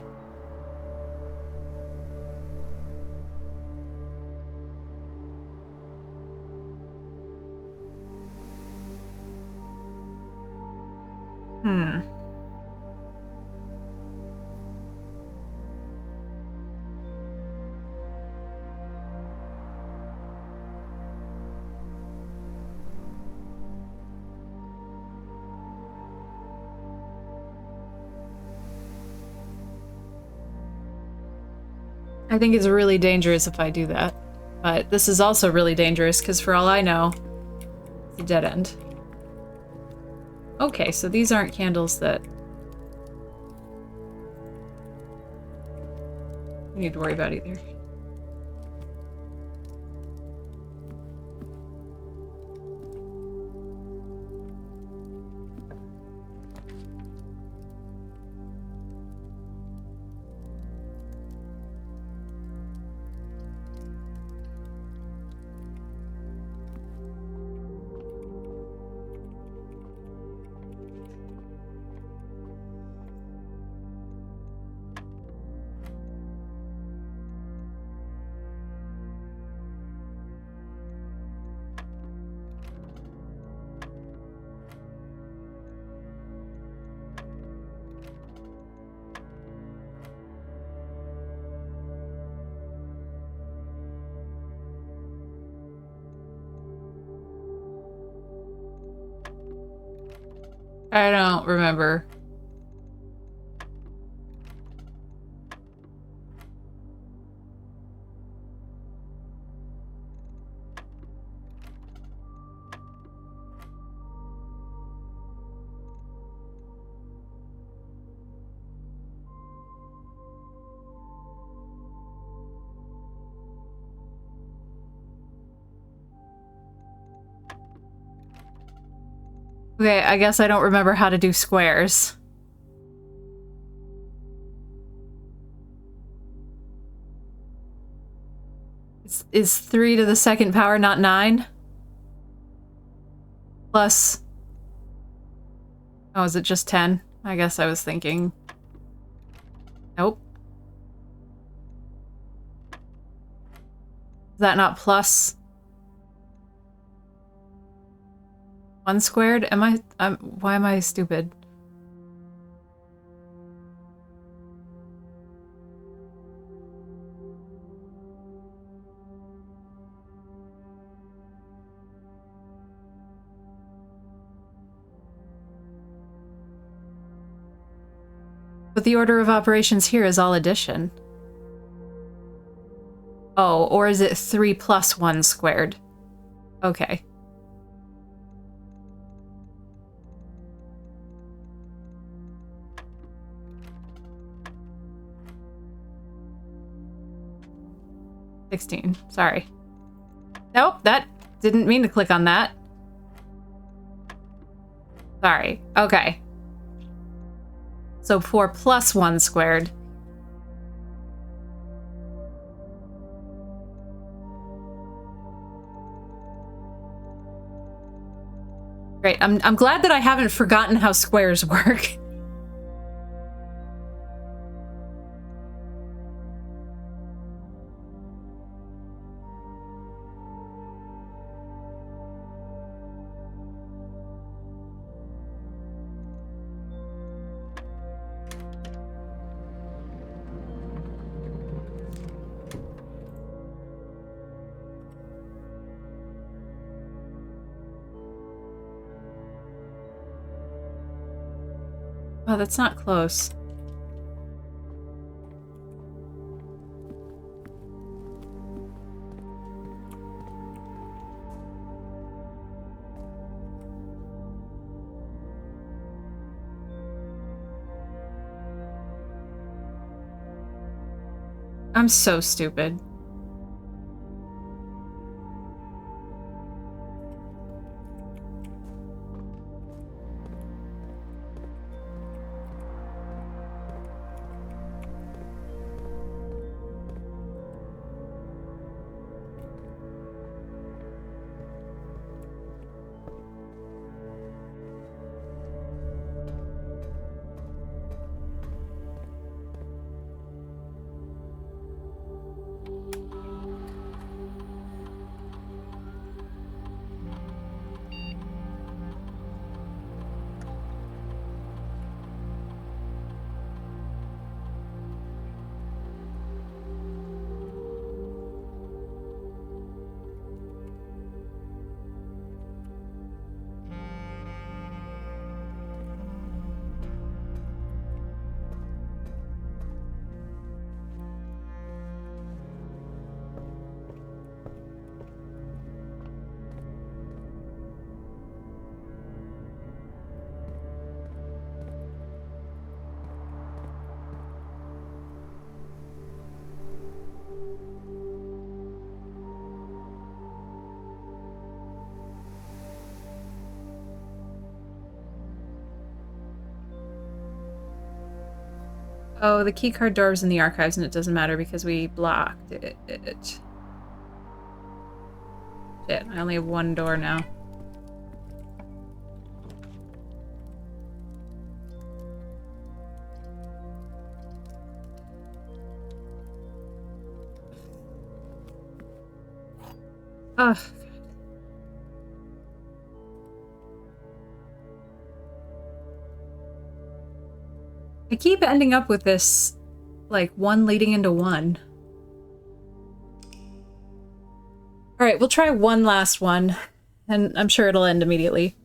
Hmm. I think it's really dangerous if I do that. But this is also really dangerous because for all I know, it's a dead end. Okay, so these aren't candles that we need to worry about either. I don't remember. Okay, I guess I don't remember how to do squares. Is 3 to the second power not 9? Plus... Oh, is it just 10? I guess I was thinking... Nope. Is that not plus... 1 squared? Why am I stupid? But the order of operations here is all addition. Oh, or is it 3 plus 1 squared? Okay. Sorry. Nope, that didn't mean to click on that. Sorry. Okay. So 4 plus 1 squared. Great. I'm glad that I haven't forgotten how squares work. Oh, that's not close. I'm so stupid. Oh, the keycard door was in the archives and it doesn't matter because we blocked it. Shit, I only have one door now. Ugh. I keep ending up with this, like, one leading into one. Alright, we'll try one last one, and I'm sure it'll end immediately.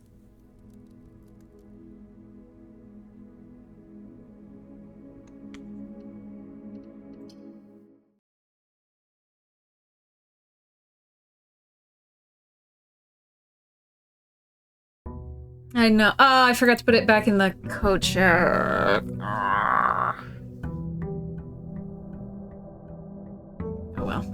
I know. Oh, I forgot to put it back in the coach. Oh well.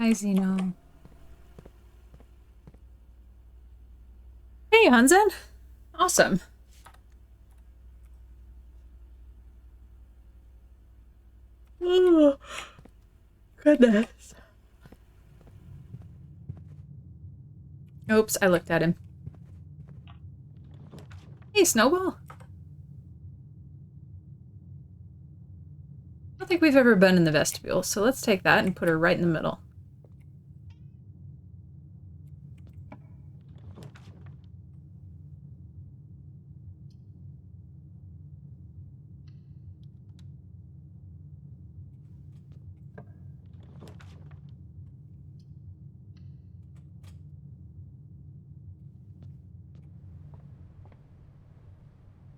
Hi, Zeno. Hey, Hansen. Awesome. Oh, goodness. Oops, I looked at him. Hey, Snowball. I don't think we've ever been in the vestibule, so let's take that and put her right in the middle.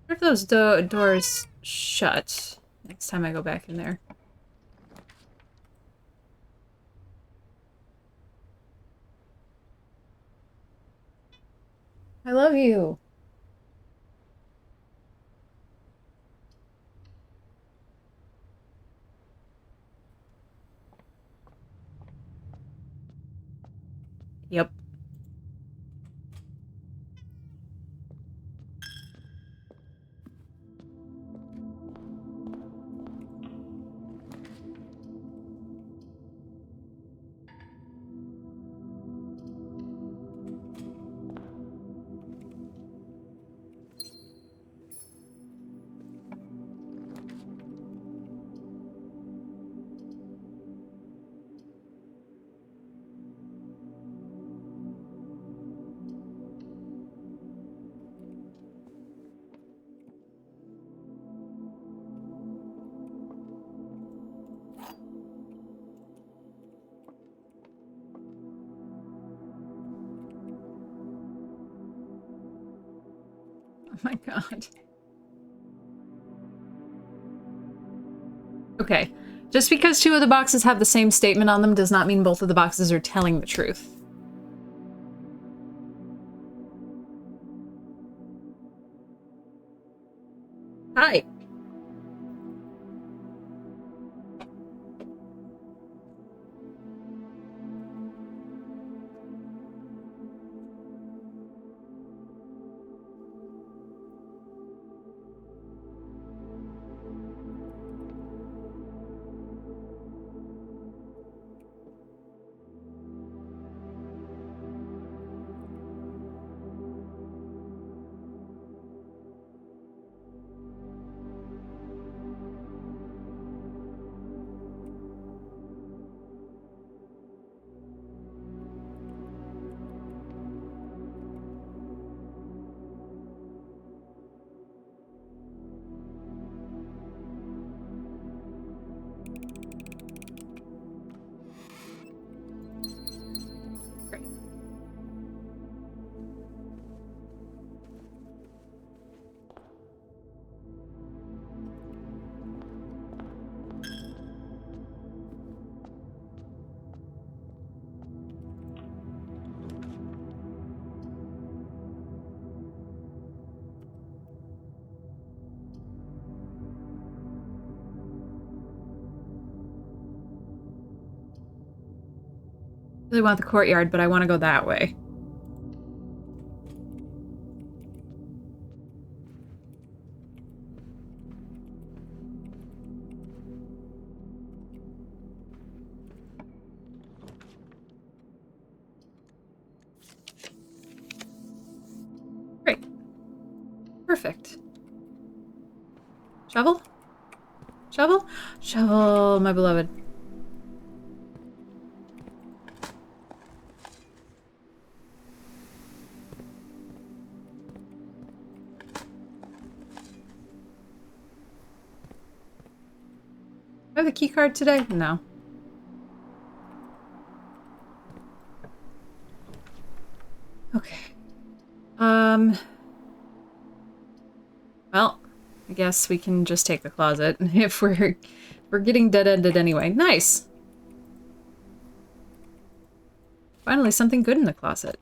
What if those doors shut next time I go back in there? I love you. Yep. Oh my god. Okay. Just because 2 of the boxes have the same statement on them does not mean both of the boxes are telling the truth. Hi. Really want the courtyard, but I want to go that way. Great. Perfect. Shovel? Shovel? Shovel, my beloved. Do I have a key card today? No. Okay. Well, I guess we can just take the closet if we're getting dead-ended anyway. Nice. Finally, something good in the closet.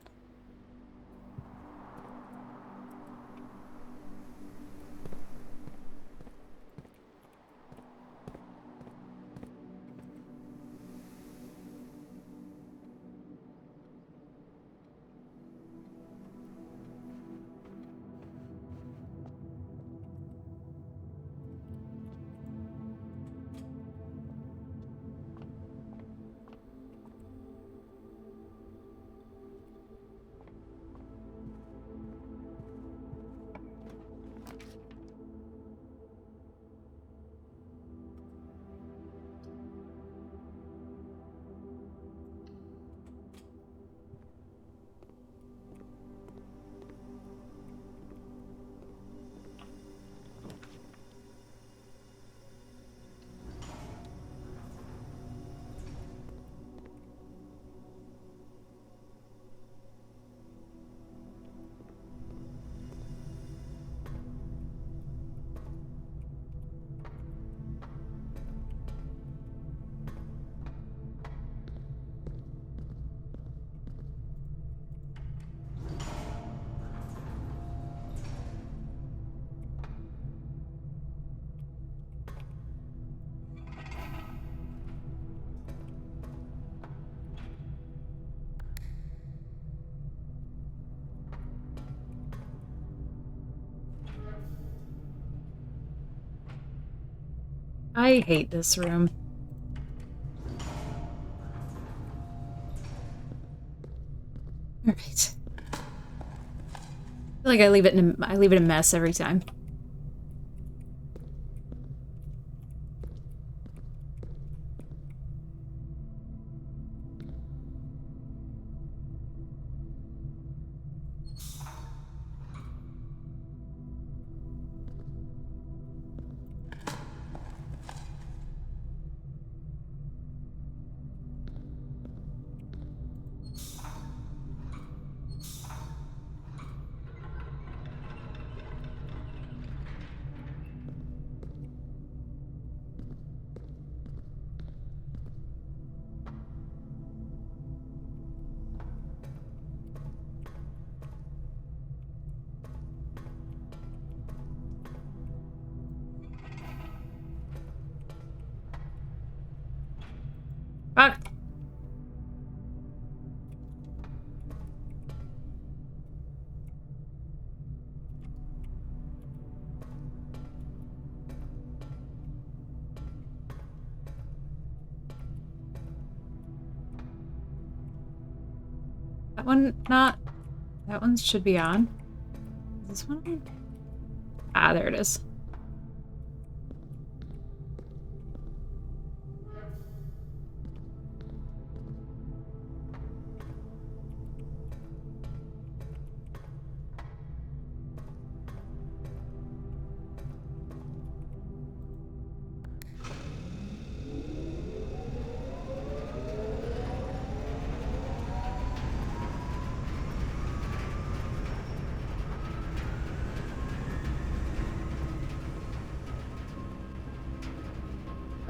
I hate this room. Alright. I feel like I leave it a mess every time. Fuck. That one not... That one should be on. Is this one on? Ah, there it is.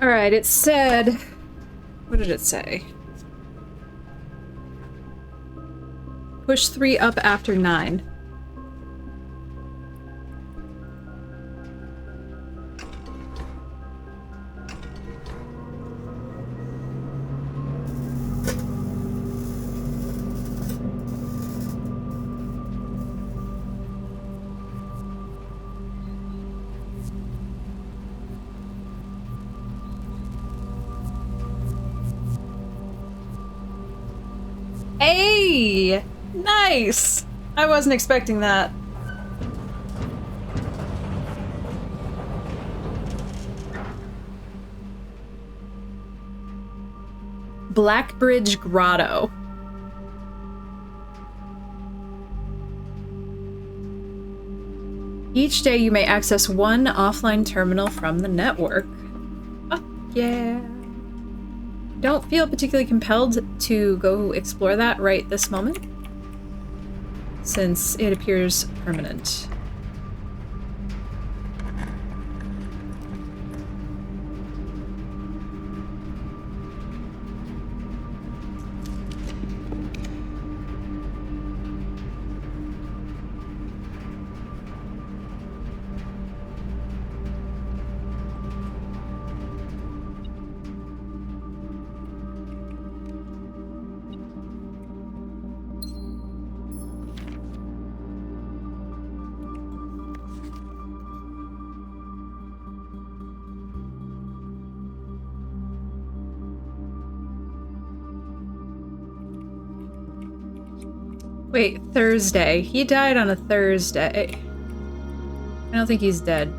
Alright, it said... What did it say? Push 3 up after 9. Hey! Nice! I wasn't expecting that. Blackbridge Grotto. Each day you may access one offline terminal from the network. Oh, yeah. Don't feel particularly compelled to go explore that right this moment, since it appears permanent. Wait, Thursday. He died on a Thursday. I don't think he's dead.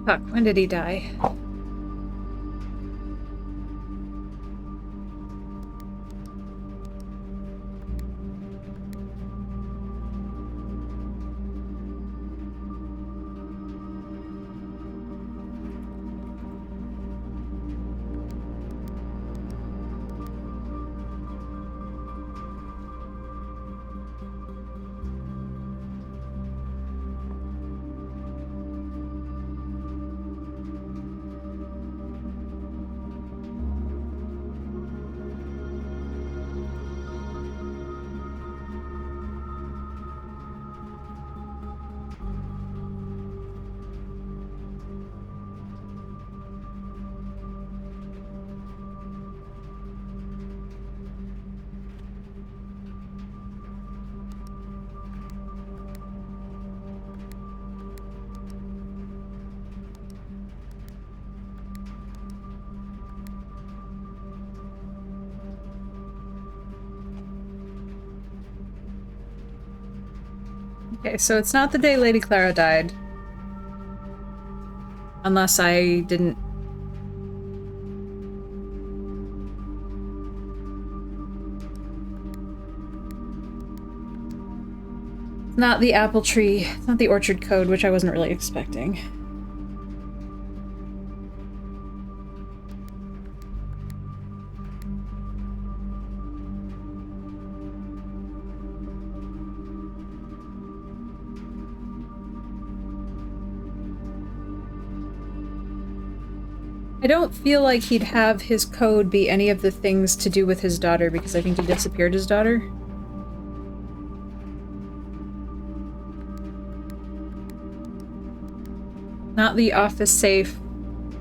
Fuck, when did he die? Okay, so it's not the day Lady Clara died. Unless I didn't... It's not the apple tree. It's not the orchard code, which I wasn't really expecting. I don't feel like he'd have his code be any of the things to do with his daughter, because I think he disappeared his daughter. Not the office safe,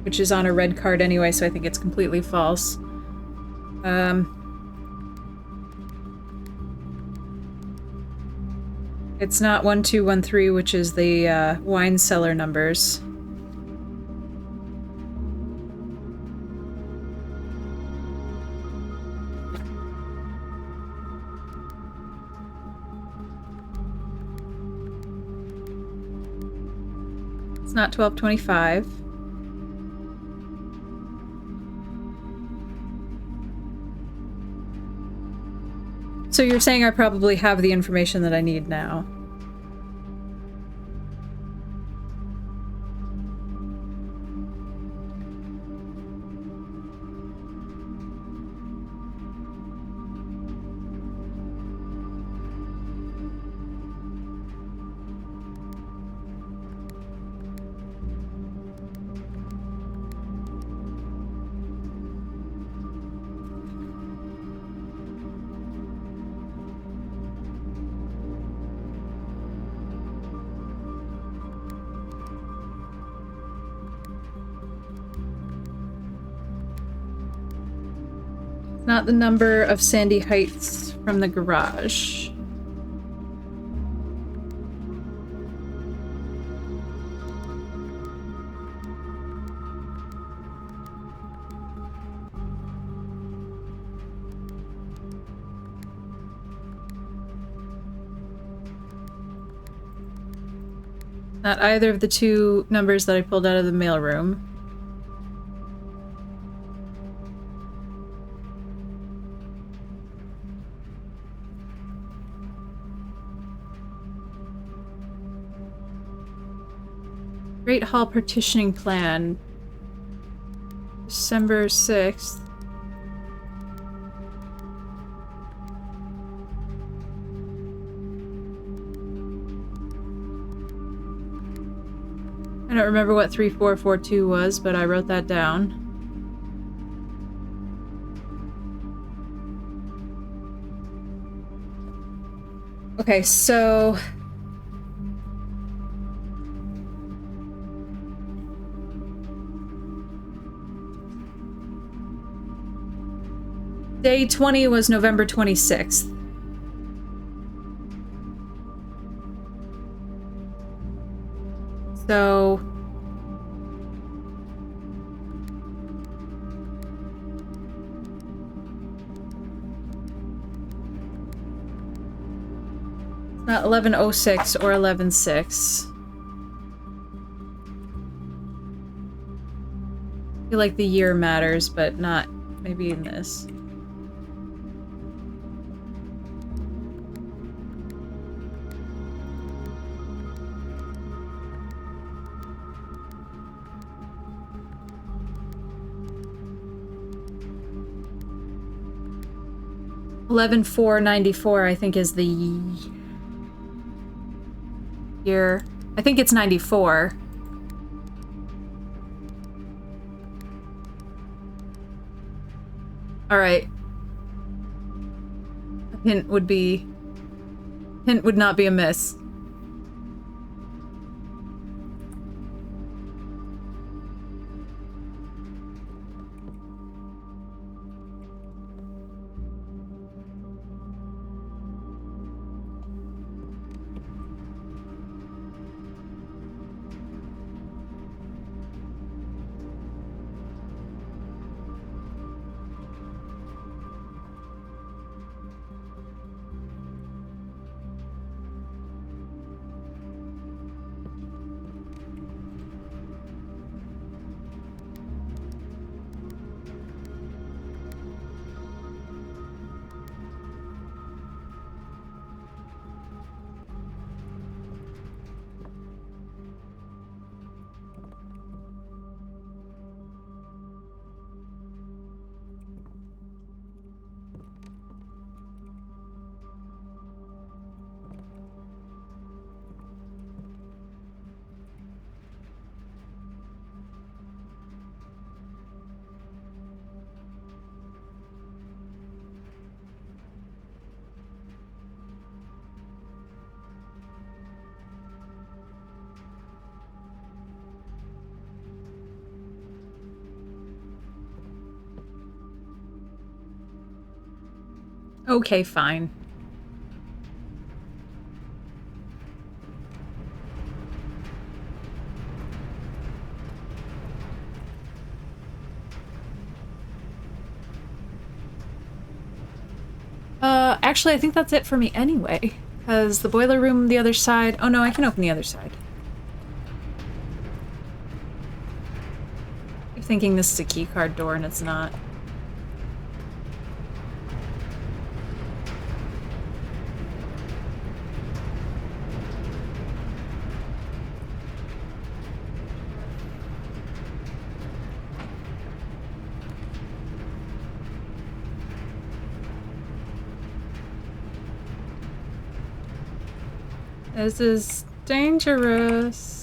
which is on a red card anyway, so I think it's completely false. It's not 1213, which is the wine cellar numbers. It's not 1225. So you're saying I probably have the information that I need now. Not the number of Sandy Heights from the garage. Not either of the two numbers that I pulled out of the mailroom. Great Hall partitioning plan. December 6th. I don't remember what 3442 was, but I wrote that down. Okay, so... Day 20 was November 26th. So... It's not 1106 or 116. I feel like the year matters, but not maybe in this. $11,494, I think, is the year. I think it's 94. Alright. A hint would not be amiss. Okay, fine. Actually, I think that's it for me anyway. Because the boiler room, the other side... Oh no, I can open the other side. I'm thinking this is a keycard door and it's not. This is dangerous.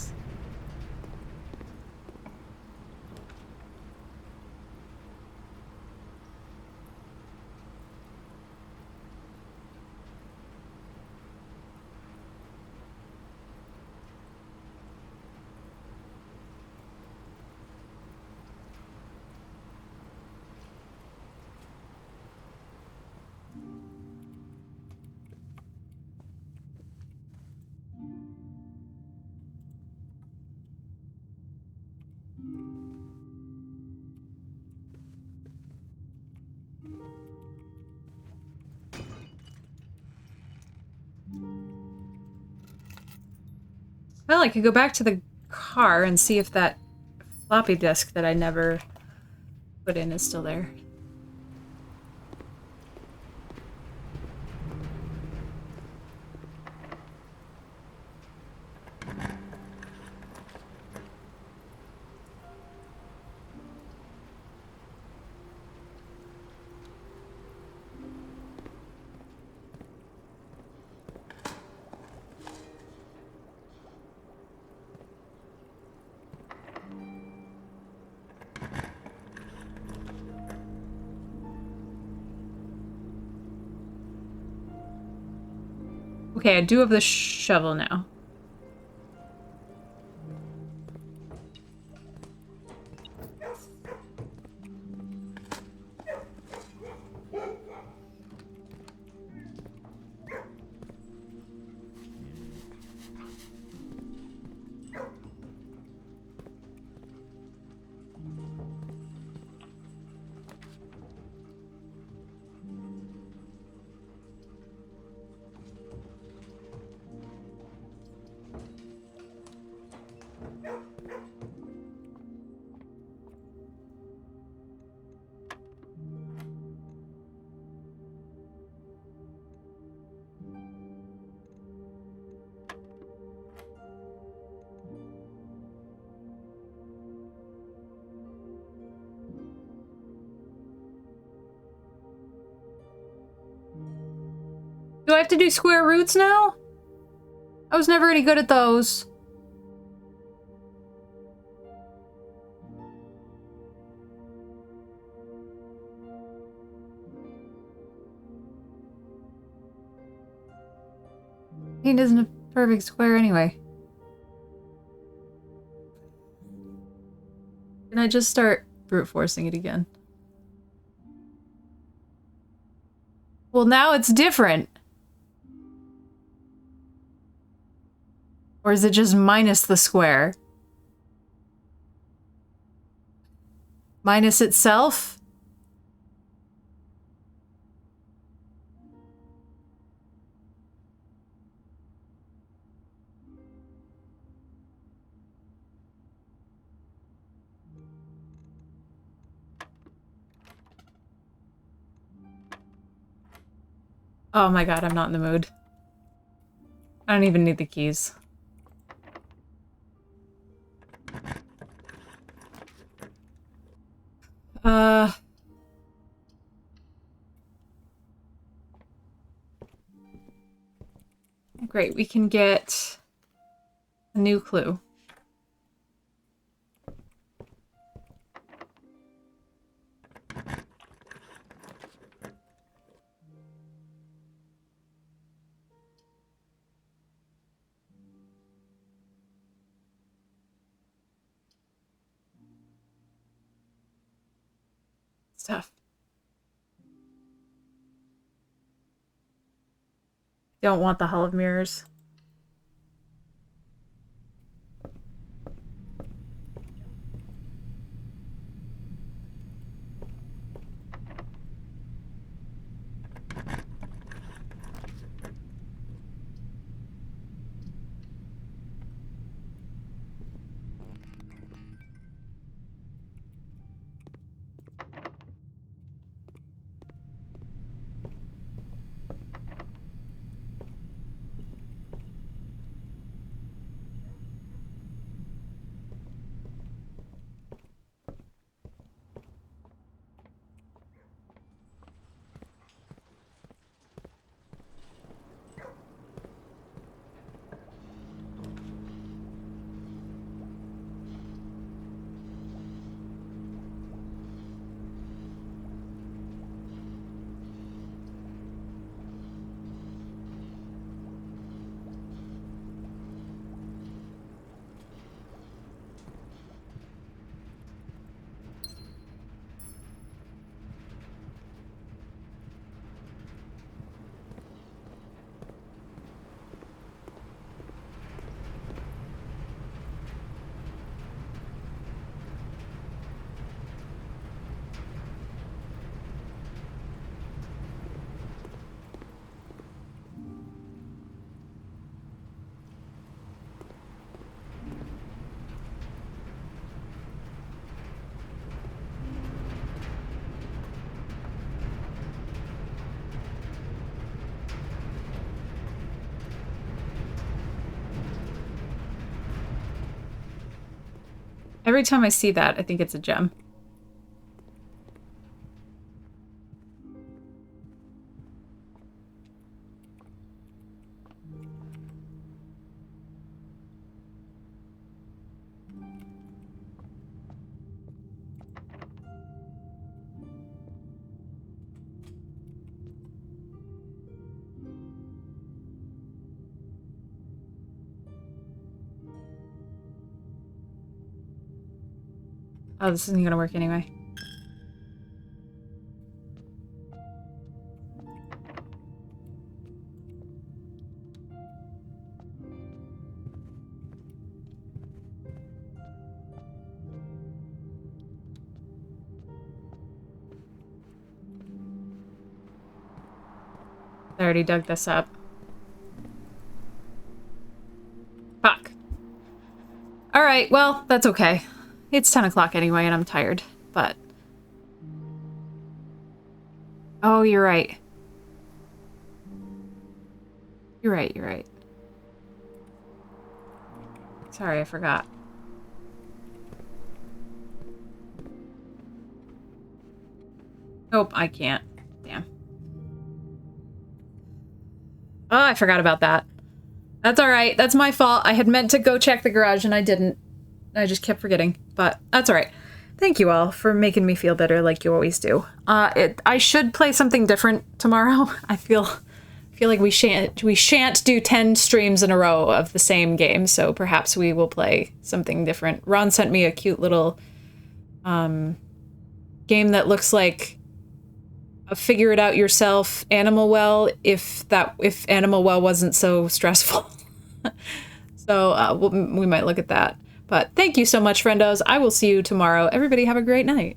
Well, I could go back to the car and see if that floppy disk that I never put in is still there. Okay, I do have the shovel now. Do I have to do square roots now? I was never any good at those. He isn't a perfect square anyway. Can I just start brute forcing it again? Well, now it's different. Or is it just minus the square? Minus itself? Oh my god, I'm not in the mood. I don't even need the keys. Great, we can get a new clue. Stuff. Don't want the Hall of Mirrors. Every time I see that, I think it's a gem. Oh, this isn't gonna work anyway. I already dug this up. Fuck. Alright, well, that's okay. It's 10 o'clock anyway, and I'm tired, but... Oh, you're right. You're right, you're right. Sorry, I forgot. Nope, I can't. Damn. Oh, I forgot about that. That's alright, that's my fault. I had meant to go check the garage and I didn't. I just kept forgetting, but that's all right. Thank you all for making me feel better like you always do. I should play something different tomorrow. I feel like we shan't do 10 streams in a row of the same game, so perhaps we will play something different. Ron sent me a cute little game that looks like a figure it out yourself Animal Well if Animal Well wasn't so stressful. So we might look at that. But thank you so much, friendos. I will see you tomorrow. Everybody have a great night.